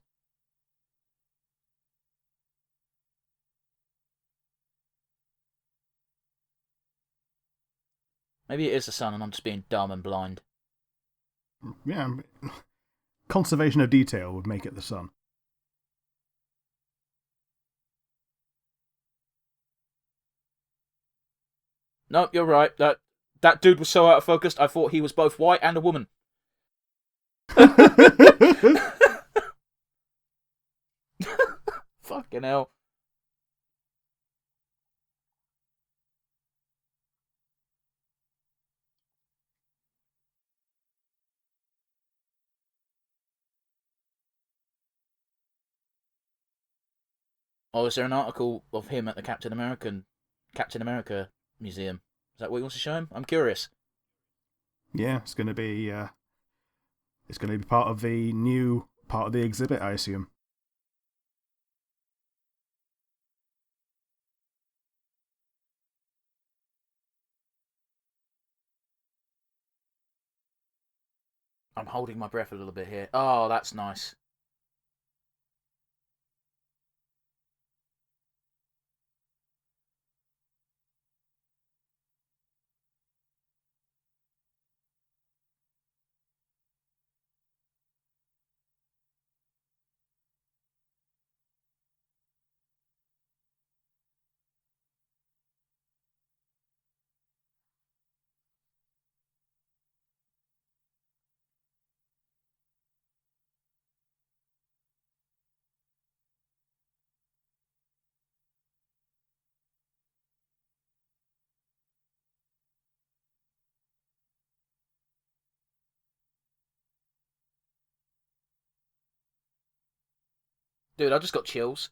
Maybe it is the sun and I'm just being dumb and blind. Yeah, conservation of detail would make it the sun. No, you're right. That dude was so out of focus, I thought he was both white and a woman. Fucking hell. Oh, is there an article of him at the Captain America Museum? Is that what he wants to show him? I'm curious. Yeah, it's going to be part of the new part of the exhibit, I assume. I'm holding my breath a little bit here. Oh, that's nice. Dude, I just got chills.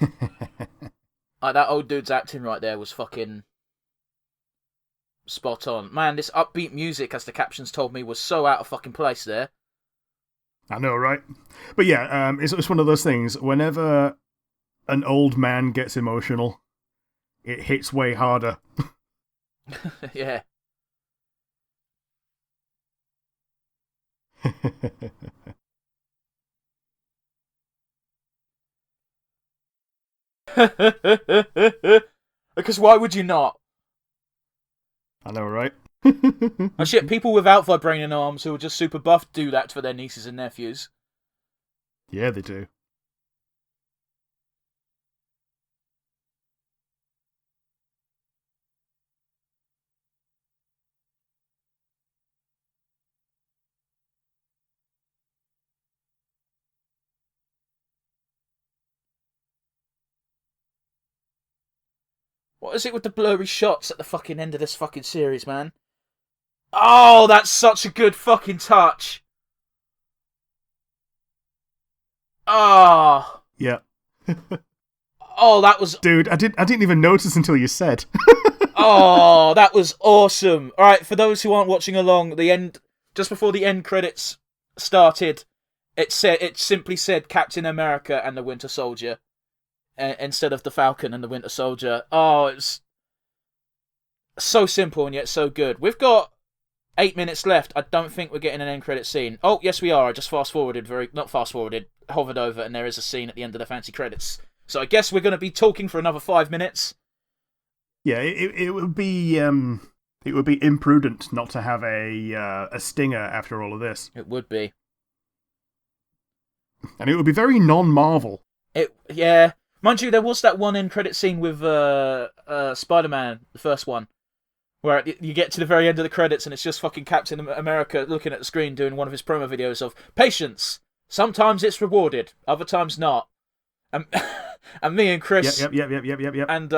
Like, that old dude's acting right there was fucking spot on. Man, this upbeat music, as the captions told me, was so out of fucking place there. I know, right? But yeah, it's one of those things. Whenever an old man gets emotional, it hits way harder. Yeah. Because why would you not? I know, right? Oh shit, people without vibranium arms who are just super buff do that for their nieces and nephews. Yeah, they do. What is it with the blurry shots at the fucking end of this fucking series, man? Oh, that's such a good fucking touch. Oh. Yeah. Oh, that was... Dude, I didn't even notice until you said. Oh, that was awesome. Alright, for those who aren't watching along, the end... Just before the end credits started, it simply said Captain America and the Winter Soldier. Instead of the Falcon and the Winter Soldier. Oh, it's so simple and yet so good. We've got 8 minutes left. I don't think we're getting an end credit scene. Oh, yes we are. I just hovered over, and there is a scene at the end of the fancy credits. So I guess we're going to be talking for another 5 minutes. Yeah, it would be imprudent not to have a stinger after all of this. It would be. And it would be very non-Marvel. Yeah. Mind you, there was that one end credit scene with Spider-Man, the first one, where you get to the very end of the credits and it's just fucking Captain America looking at the screen doing one of his promo videos of patience. Sometimes it's rewarded, other times not. And me and Chris... Yep. And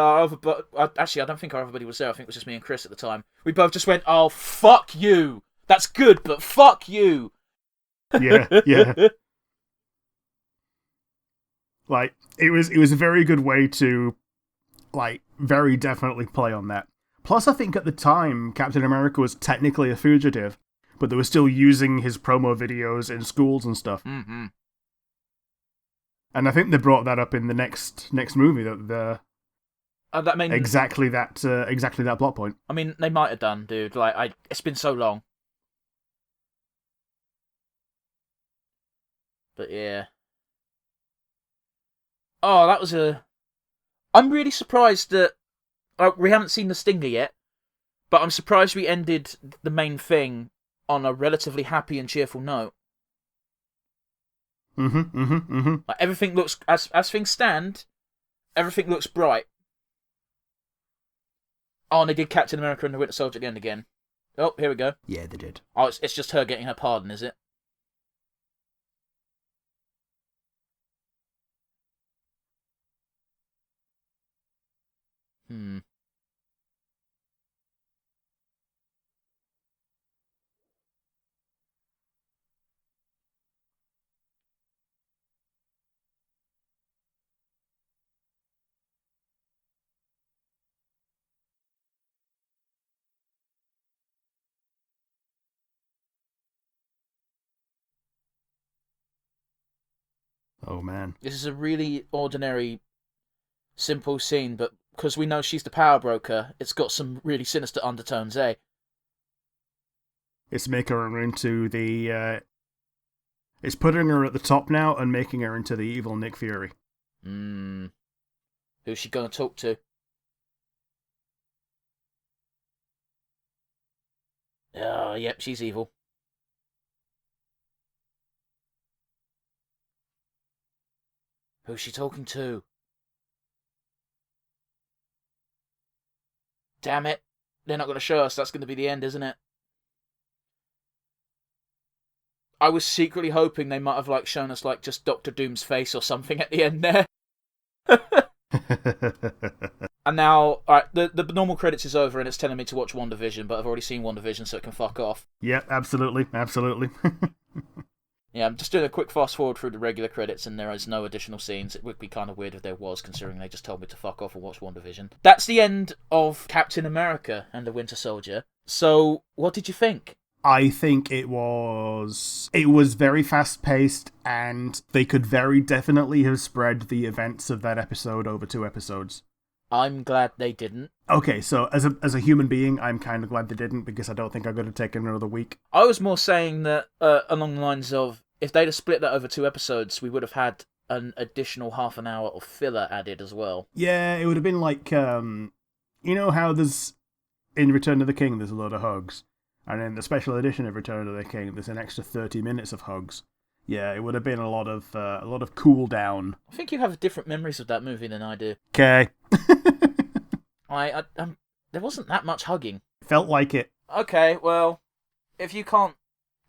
actually, I don't think our everybody was there. I think it was just me and Chris at the time. We both just went, oh, fuck you. That's good, but fuck you. Yeah. Like, it was a very good way to, like, very definitely play on that. Plus, I think at the time, Captain America was technically a fugitive, but they were still using his promo videos in schools and stuff. Mm-hmm. And I think they brought that up in the next movie, exactly that plot point. I mean, they might have done, dude. Like, it's been so long. But yeah. Oh, that was I'm really surprised that we haven't seen the stinger yet, but I'm surprised we ended the main thing on a relatively happy and cheerful note. Like, everything looks, as things stand, everything looks bright. Oh, and they did Captain America and the Winter Soldier at the end again. Oh, here we go. Yeah, they did. Oh, it's just her getting her pardon, is it? Oh, man. This is a really ordinary, simple scene, but because we know she's the power broker, it's got some really sinister undertones, eh? It's making her into the... It's putting her at the top now and making her into the evil Nick Fury. Who's she gonna talk to? Oh, yep, she's evil. Who's she talking to? Damn it. They're not going to show us. That's going to be the end, isn't it? I was secretly hoping they might have shown us just Doctor Doom's face or something at the end there. And now, alright, the normal credits is over and it's telling me to watch WandaVision, but I've already seen WandaVision, so it can fuck off. Yeah, absolutely. Yeah, I'm just doing a quick fast forward through the regular credits, and there is no additional scenes. It would be kind of weird if there was, considering they just told me to fuck off and watch WandaVision. That's the end of Captain America and the Winter Soldier. So, what did you think? I think it was very fast-paced, and they could very definitely have spread the events of that episode over 2 episodes. I'm glad they didn't. Okay, so as a human being, I'm kind of glad they didn't, because I don't think I'm going to take another week. I was more saying that along the lines of, if they'd have split that over 2 episodes, we would have had an additional half an hour of filler added as well. Yeah, it would have been like, you know how there's, in Return of the King, there's a load of hugs, and in the special edition of Return of the King, there's an extra 30 minutes of hugs. Yeah, it would have been a lot of cool down. I think you have different memories of that movie than I do. Okay. There wasn't that much hugging. Felt like it. Okay, well, if you can't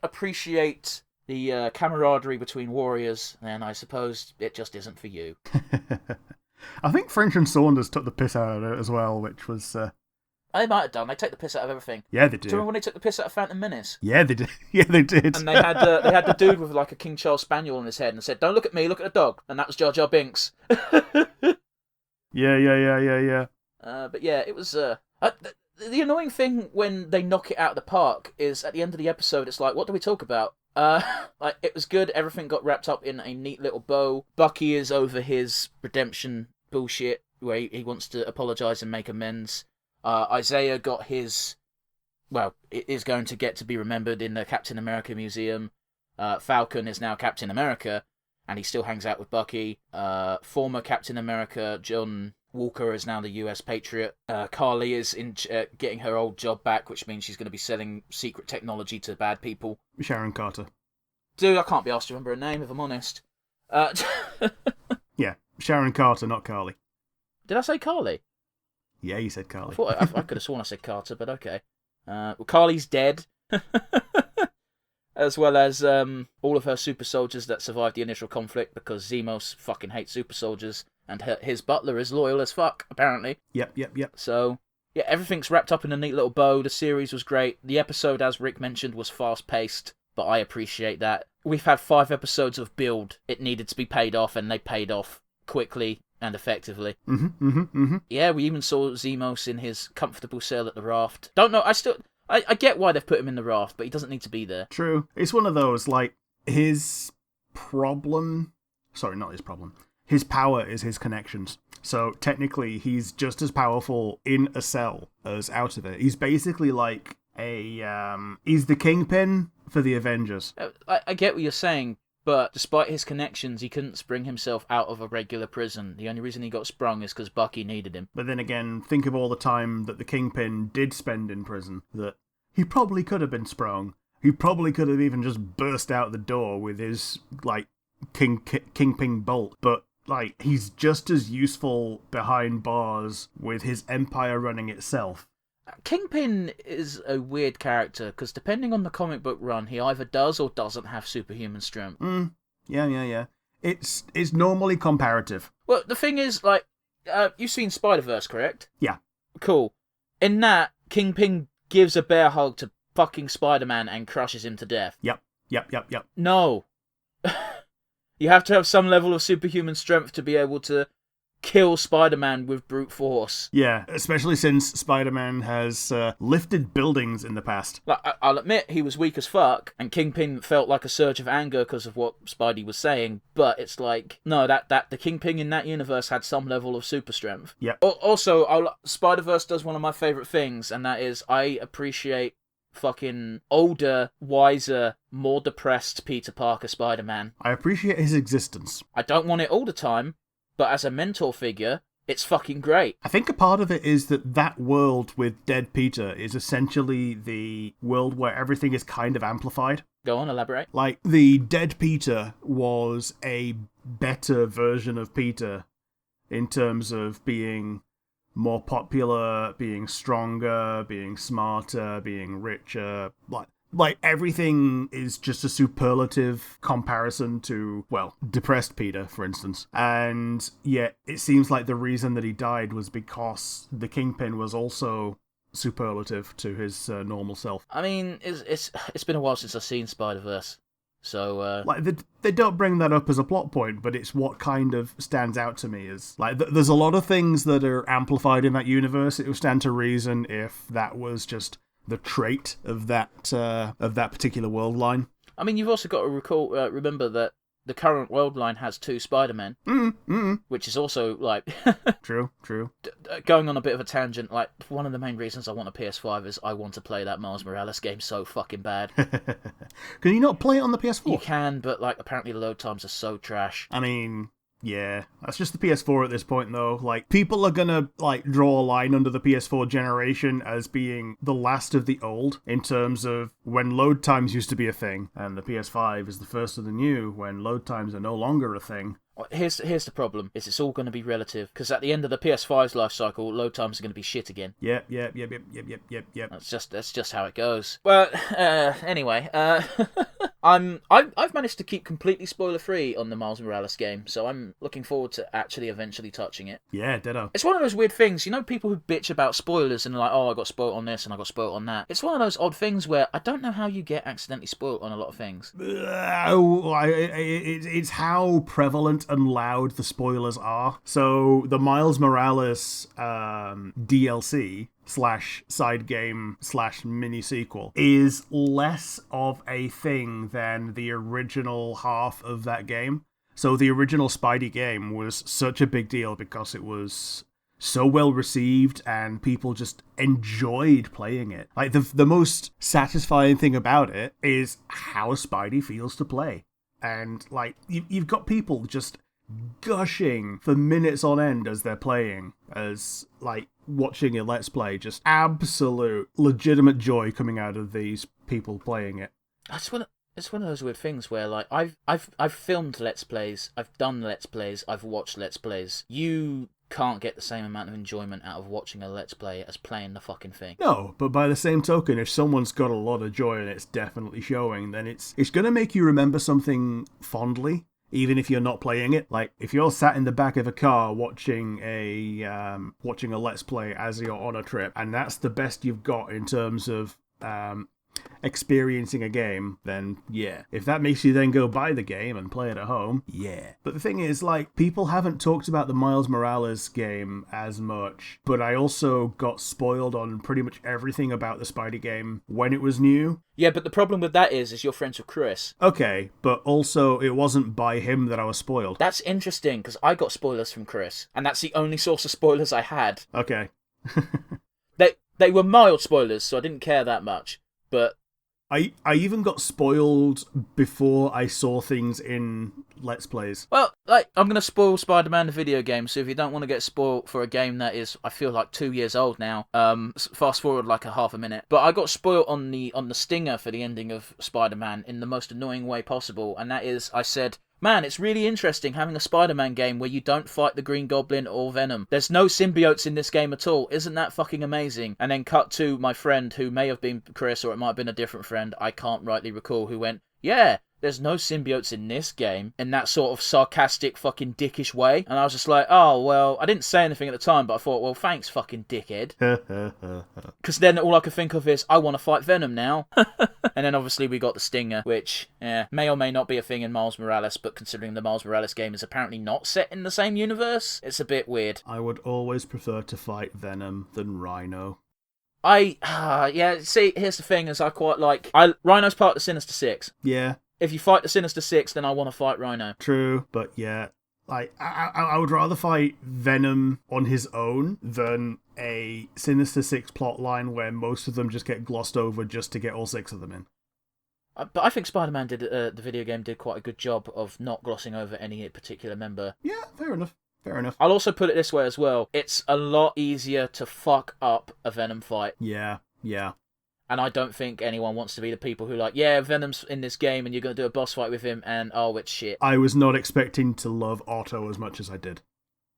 appreciate the camaraderie between warriors, then I suppose it just isn't for you. I think French and Saunders took the piss out of it as well, which was... They might have done. They take the piss out of everything. Yeah, they do. Do you remember when they took the piss out of Phantom Menace? Yeah, they did. Yeah, they did. And they had the dude with like a King Charles Spaniel on his head and said, "Don't look at me, look at the dog." And that was Jar Jar Binks. Yeah. But yeah, it was... the annoying thing when they knock it out of the park is at the end of the episode, it's like, what do we talk about? Like, it was good. Everything got wrapped up in a neat little bow. Bucky is over his redemption bullshit where he wants to apologise and make amends. Isaiah got his... Well, it is going to get to be remembered in the Captain America Museum. Falcon is now Captain America, and he still hangs out with Bucky. Former Captain America, John Walker, is now the US Patriot. Carly is getting her old job back, which means she's going to be selling secret technology to bad people. Sharon Carter. Dude, I can't be asked to remember her name, if I'm honest. Yeah, Sharon Carter, not Carly. Did I say Carly? Yeah, you said Carly. I could have sworn I said Carter, but okay. Well, Carly's dead. As well as all of her super soldiers that survived the initial conflict, because Zemos fucking hates super soldiers, and his butler is loyal as fuck, apparently. Yep. So, yeah, everything's wrapped up in a neat little bow. The series was great. The episode, as Rick mentioned, was fast-paced, but I appreciate that. We've had 5 episodes of build. It needed to be paid off, and they paid off quickly and effectively. Yeah, we even saw Zemos in his comfortable cell at the raft. Don't know, I get why they've put him in the raft, but he doesn't need to be there. True. It's one of those, like, his problem... Sorry, not his problem. His power is his connections. So, technically, he's just as powerful in a cell as out of it. He's basically like he's the Kingpin for the Avengers. I get what you're saying, but despite his connections, he couldn't spring himself out of a regular prison. The only reason he got sprung is because Bucky needed him. But then again, think of all the time that the Kingpin did spend in prison, that he probably could have been sprung. He probably could have even just burst out the door with his, like, Kingpin bolt. But, like, he's just as useful behind bars with his empire running itself. Kingpin is a weird character, because depending on the comic book run, he either does or doesn't have superhuman strength. Yeah. It's normally comparative. Well, the thing is, like, you've seen Spider-Verse, correct? Yeah. Cool. In that, Kingpin gives a bear hug to fucking Spider-Man and crushes him to death. Yep. No. You have to have some level of superhuman strength to be able to kill Spider-Man with brute force. Yeah, especially since Spider-Man has lifted buildings in the past. Like, I'll admit he was weak as fuck, and Kingpin felt like a surge of anger because of what Spidey was saying, but it's like, no, that the Kingpin in that universe had some level of super strength. Yeah. Also, Spider-Verse does one of my favourite things, and that is, I appreciate fucking older, wiser, more depressed Peter Parker Spider-Man. I appreciate his existence. I don't want it all the time, but as a mentor figure, it's fucking great. I think a part of it is that world with Dead Peter is essentially the world where everything is kind of amplified. Go on, elaborate. Like, the Dead Peter was a better version of Peter in terms of being more popular, being stronger, being smarter, being richer. Like, everything is just a superlative comparison to, well, depressed Peter, for instance. And yet, it seems like the reason that he died was because the Kingpin was also superlative to his normal self. I mean, it's been a while since I've seen Spider-Verse, So, like they don't bring that up as a plot point, but it's what kind of stands out to me is like there's a lot of things that are amplified in that universe. It would stand to reason if that was just the trait of that particular world line. I mean, you've also got to remember that the current world line has 2 Spider-Men, which is also, like... True. Going on a bit of a tangent, like, one of the main reasons I want a PS5 is I want to play that Miles Morales game so fucking bad. Can you not play it on the PS4? You can, but, like, apparently the load times are so trash. I mean... Yeah, that's just the PS4 at this point, though. Like, people are gonna, like, draw a line under the PS4 generation as being the last of the old, in terms of when load times used to be a thing, and the PS5 is the first of the new, when load times are no longer a thing. Here's the problem, is it's all going to be relative, because at the end of the PS5's life cycle, load times are going to be shit again. Yep. That's just how it goes. Well, anyway, I've managed to keep completely spoiler-free on the Miles Morales game, so I'm looking forward to actually eventually touching it. Yeah, ditto. It's one of those weird things, you know, people who bitch about spoilers and are like, oh, I got spoiled on this and I got spoiled on that. It's one of those odd things where I don't know how you get accidentally spoiled on a lot of things. It's how prevalent and loud the spoilers are. So the Miles Morales DLC / side game / mini sequel is less of a thing than the original half of that game. So the original Spidey game was such a big deal because it was so well received and people just enjoyed playing it. Like the most satisfying thing about it is how Spidey feels to play. And, like, you've got people just gushing for minutes on end as they're playing, as, like, watching a Let's Play. Just absolute, legitimate joy coming out of these people playing it. It's one of those weird things where, like, I've filmed Let's Plays, I've done Let's Plays, I've watched Let's Plays. You can't get the same amount of enjoyment out of watching a Let's Play as playing the fucking thing. No, but by the same token, if someone's got a lot of joy and it's definitely showing, then it's going to make you remember something fondly, even if you're not playing it. Like, if you're sat in the back of a car watching a Let's Play as you're on a trip, and that's the best you've got in terms of experiencing a game, then yeah. If that makes you then go buy the game and play it at home, yeah. But the thing is, like, people haven't talked about the Miles Morales game as much, but I also got spoiled on pretty much everything about the Spidey game when it was new. Yeah, but the problem with that is you're friends with Chris. Okay, but also it wasn't by him that I was spoiled. That's interesting, because I got spoilers from Chris, and that's the only source of spoilers I had. Okay. They were mild spoilers, so I didn't care that much. But I even got spoiled before I saw things in Let's Plays. Well, like, I'm going to spoil Spider-Man the video game, so if you don't want to get spoiled for a game that is, I feel like, 2 years old now, fast forward like a half a minute. But I got spoiled on the stinger for the ending of Spider-Man in the most annoying way possible, and that is, I said, man, it's really interesting having a Spider-Man game where you don't fight the Green Goblin or Venom. There's no symbiotes in this game at all. Isn't that fucking amazing? And then cut to my friend, who may have been Chris, or it might have been a different friend, I can't rightly recall, who went, yeah, there's no symbiotes in this game, in that sort of sarcastic fucking dickish way. And I was just like, oh, well, I didn't say anything at the time, but I thought, well, thanks, fucking dickhead. Because then all I could think of is, I want to fight Venom now. And then obviously we got the stinger, which may or may not be a thing in Miles Morales, but considering the Miles Morales game is apparently not set in the same universe, it's a bit weird. I would always prefer to fight Venom than Rhino. Yeah, see, here's the thing, is I quite like... Rhino's part of the Sinister Six. Yeah. If you fight the Sinister Six, then I want to fight Rhino. True, but yeah. Like, I would rather fight Venom on his own than a Sinister Six plotline where most of them just get glossed over just to get all 6 of them in. But I think Spider-Man the video game did quite a good job of not glossing over any particular member. Yeah, fair enough. Fair enough. I'll also put it this way as well. It's a lot easier to fuck up a Venom fight. Yeah. And I don't think anyone wants to be the people who like, yeah, Venom's in this game and you're going to do a boss fight with him and, oh, it's shit. I was not expecting to love Otto as much as I did.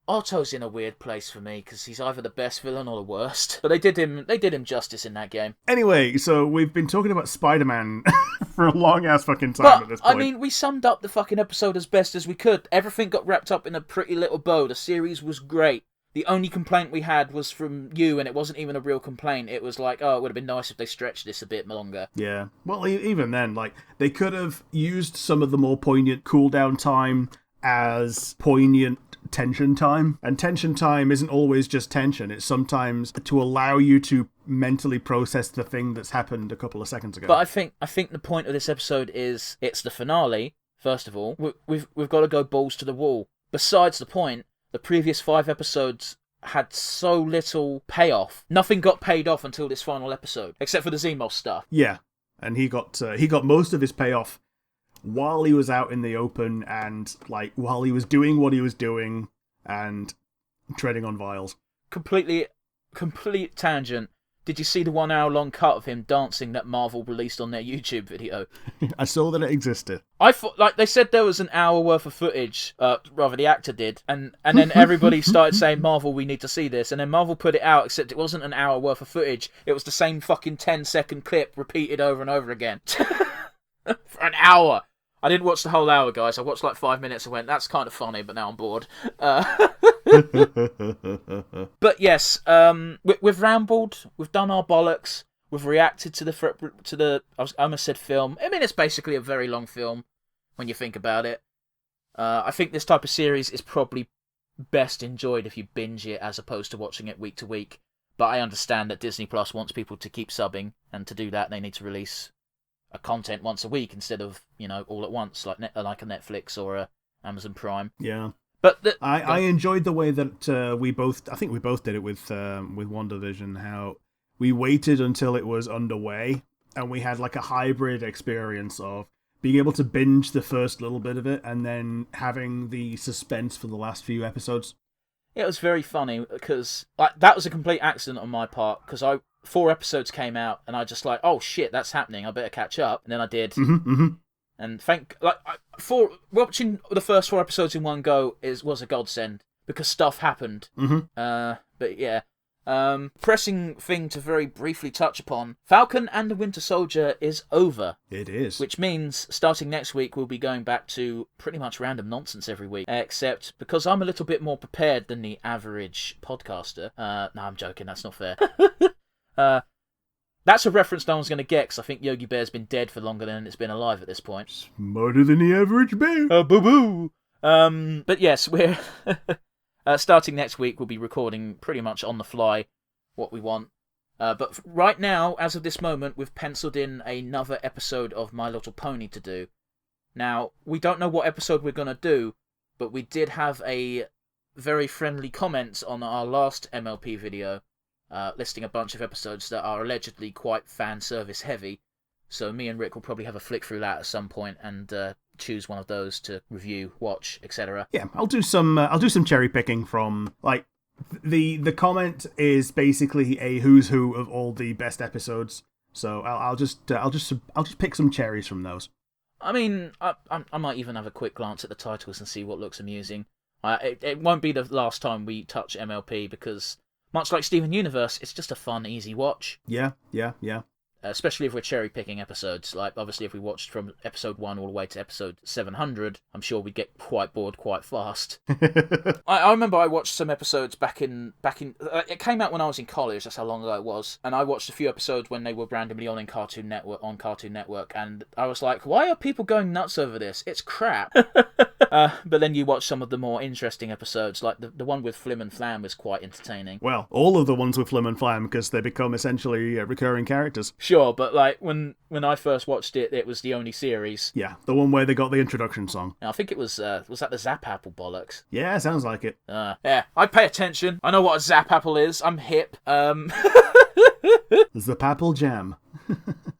Otto's in a weird place for me because he's either the best villain or the worst. But they did him justice in that game. Anyway, so we've been talking about Spider-Man for a long-ass fucking time at this point. I mean, we summed up the fucking episode as best as we could. Everything got wrapped up in a pretty little bow. The series was great. the only complaint we had was from you, and it wasn't even a real complaint. It was like, oh, it would have been nice if they stretched this a bit longer. Yeah. Well, even then, like, they could have used some of the more poignant cooldown time as poignant tension time. And tension time isn't always just tension. It's sometimes to allow you to mentally process the thing that's happened a couple of seconds ago. But I think the point of this episode is it's the finale, first of all. We've got to go balls to the wall. Besides the point, the previous 5 episodes had so little payoff. Nothing got paid off until this final episode, except for the Zemos stuff. Yeah, and he got most of his payoff while he was out in the open and like while he was doing what he was doing and treading on vials. Complete tangent. Did you see the 1 hour long cut of him dancing that Marvel released on their YouTube video? I saw that it existed. I thought, like, they said there was an hour worth of footage, rather the actor did, and then everybody started saying, Marvel, we need to see this, and then Marvel put it out, except it wasn't an hour worth of footage, it was the same fucking 10-second clip repeated over and over again. For an hour! I didn't watch the whole hour, guys. I watched like 5 minutes and went, that's kind of funny, but now I'm bored. But yes, we've rambled, we've done our bollocks, we've reacted to the I almost said film. I mean, it's basically a very long film when you think about it. I think this type of series is probably best enjoyed if you binge it as opposed to watching it week to week. But I understand that Disney Plus wants people to keep subbing, and to do that they need to release a content once a week instead of, you know, all at once, like a Netflix or a Amazon Prime. Yeah. But I enjoyed the way that we both did it with WandaVision, how we waited until it was underway and we had like a hybrid experience of being able to binge the first little bit of it and then having the suspense for the last few episodes. It was very funny because that was a complete accident on my part because 4 episodes came out and I just like, oh shit, that's happening, I better catch up. And then I did. And watching the first 4 episodes in one go was a godsend because stuff happened. But yeah, pressing thing to very briefly touch upon: Falcon and the Winter Soldier is over. It is, which means starting next week we'll be going back to pretty much random nonsense every week. Except because I'm a little bit more prepared than the average podcaster. No, I'm joking. That's not fair. That's a reference no one's going to get, because I think Yogi Bear's been dead for longer than it's been alive at this point. Smarter than the average bear. Boo-boo! But yes, we're... starting next week, we'll be recording pretty much on the fly what we want. But right now, as of this moment, we've penciled in another episode of My Little Pony to do. Now, we don't know what episode we're going to do, but we did have a very friendly comment on our last MLP video, listing a bunch of episodes that are allegedly quite fan service heavy. So me and Rick will probably have a flick through that at some point and choose one of those to review, watch, etc. Yeah, I'll do some cherry picking from like the comment is basically a who's who of all the best episodes. So I'll just pick some cherries from those. I mean, I might even have a quick glance at the titles and see what looks amusing. It won't be the last time we touch MLP because, much like Steven Universe, it's just a fun, easy watch. Yeah. Especially if we're cherry-picking episodes. Like, obviously, if we watched from episode 1 all the way to episode 700, I'm sure we'd get quite bored quite fast. I remember I watched some episodes back in it came out when I was in college, that's how long ago it was, and I watched a few episodes when they were randomly on Cartoon Network, and I was like, why are people going nuts over this? It's crap. But then you watch some of the more interesting episodes, like the one with Flim and Flam was quite entertaining. Well, all of the ones with Flim and Flam, because they become essentially recurring characters. Sure, but like when I first watched it, it was the only series. Yeah, the one where they got the introduction song. I think it was that the Zap Apple bollocks? Yeah, sounds like it. Yeah, I pay attention. I know what a Zap Apple is. I'm hip. Zap Apple Jam.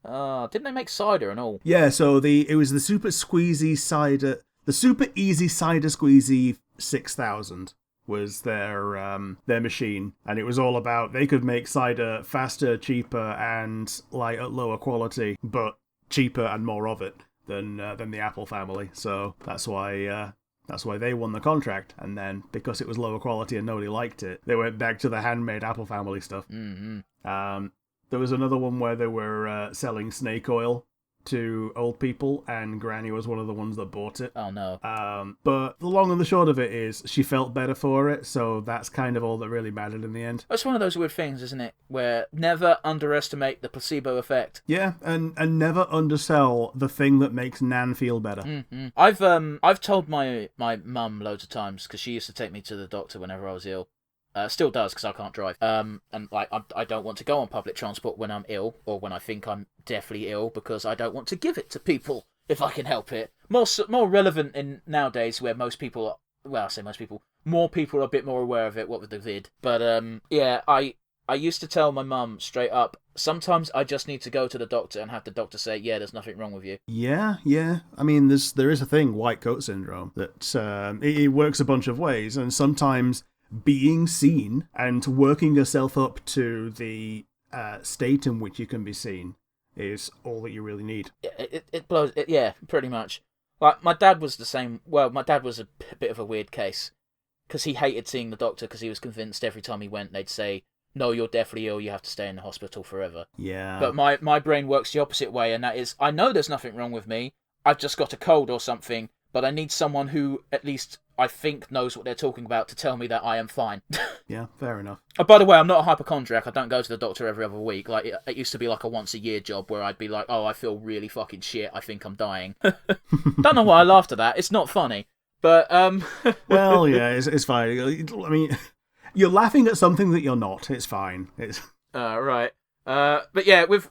Didn't they make cider and all? Yeah, so it was the Super Squeezy Cider, the Super Easy Cider Squeezy 6000. Was their machine, and it was all about they could make cider faster, cheaper, and like at lower quality, but cheaper and more of it than the Apple family. So that's why they won the contract. And then because it was lower quality and nobody liked it, they went back to the handmade Apple family stuff. Mm-hmm. There was another one where they were selling snake oil to old people, and Granny was one of the ones that bought it. Oh, no. But the long and the short of it is she felt better for it, so that's kind of all that really mattered in the end. It's one of those weird things, isn't it? Where never underestimate the placebo effect. Yeah, and never undersell the thing that makes Nan feel better. Mm-hmm. I've told my mum loads of times, because she used to take me to the doctor whenever I was ill. Still does, because I can't drive. And like I don't want to go on public transport when I'm ill, or when I think I'm definitely ill, because I don't want to give it to people if I can help it. More relevant in nowadays, where most people are, well, I say most people, more people are a bit more aware of it, what with the vid. But yeah, I used to tell my mum straight up, sometimes I just need to go to the doctor and have the doctor say, yeah, there's nothing wrong with you. Yeah. I mean, there is a thing, white coat syndrome, that it works a bunch of ways, and sometimes being seen and working yourself up to the state in which you can be seen is all that you really need. It blows. Yeah, pretty much. Like, my dad was the same. Well, my dad was a bit of a weird case, because he hated seeing the doctor, because he was convinced every time he went they'd say, no, you're definitely ill, you have to stay in the hospital forever. Yeah. But my brain works the opposite way, and that is, I know there's nothing wrong with me, I've just got a cold or something, but I need someone who, at least I think, knows what they're talking about to tell me that I am fine. Yeah, fair enough. Oh, by the way, I'm not a hypochondriac. I don't go to the doctor every other week. Like, it used to be like a once-a-year job where I'd be like, oh, I feel really fucking shit, I think I'm dying. Don't know why I laughed at that. It's not funny. But, Well, yeah, it's fine. I mean, you're laughing at something that you're not. It's fine. It's... right. But yeah, we've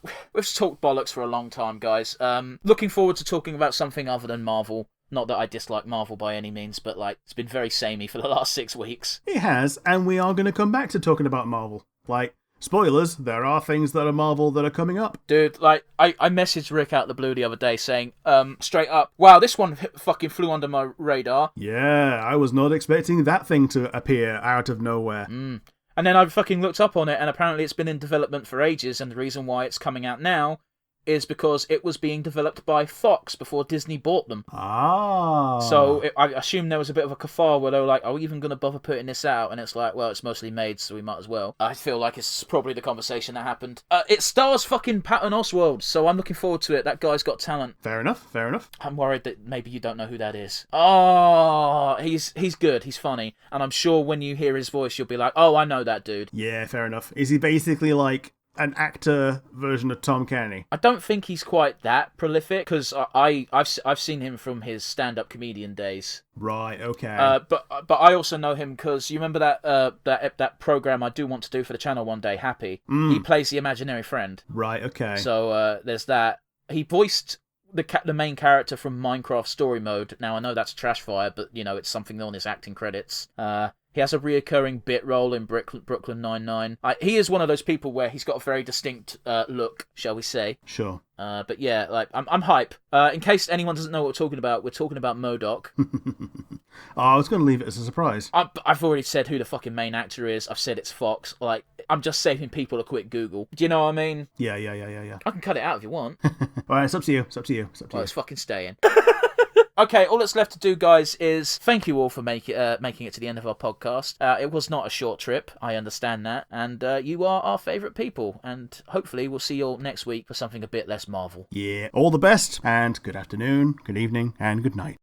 talked bollocks for a long time, guys. Looking forward to talking about something other than Marvel. Not that I dislike Marvel by any means, but like, it's been very samey for the last 6 weeks. It has, and we are going to come back to talking about Marvel. Like, spoilers, there are things that are Marvel that are coming up. Dude, like, I messaged Rick out the blue the other day saying, straight up, wow, this one fucking flew under my radar. Yeah, I was not expecting that thing to appear out of nowhere. And then I fucking looked up on it, and apparently it's been in development for ages, and the reason why it's coming out now is because it was being developed by Fox before Disney bought them. Ah. So I assume there was a bit of a kafar where they were like, are we even going to bother putting this out? And it's like, well, it's mostly made, so we might as well. I feel like it's probably the conversation that happened. It stars fucking Patton Oswalt, so I'm looking forward to it. That guy's got talent. Fair enough. I'm worried that maybe you don't know who that is. Oh, he's good, he's funny. And I'm sure when you hear his voice, you'll be like, oh, I know that dude. Yeah, fair enough. Is he basically like an actor version of Tom Kenny? I don't think he's quite that prolific, because I've seen him from his stand-up comedian days. Right, okay. But I also know him because you remember that program I do want to do for the channel one day, Happy. He plays the imaginary friend. Right, okay. So there's that. He voiced the main character from Minecraft Story Mode. Now I know that's trash fire, but you know it's something on his acting credits. He has a reoccurring bit role in Brooklyn Nine-Nine. He is one of those people where he's got a very distinct look, shall we say. Sure. But yeah, like I'm hype. In case anyone doesn't know what we're talking about MODOK. I was going to leave it as a surprise. I've already said who the fucking main actor is. I've said it's Fox. Like, I'm just saving people a quick Google. Do you know what I mean? Yeah. I can cut it out if you want. Alright, it's up to you. Well, it's fucking staying. Okay, all that's left to do, guys, is thank you all for making it to the end of our podcast. It was not a short trip, I understand that, and you are our favourite people, and hopefully we'll see you all next week for something a bit less Marvel. Yeah, all the best, and good afternoon, good evening, and good night.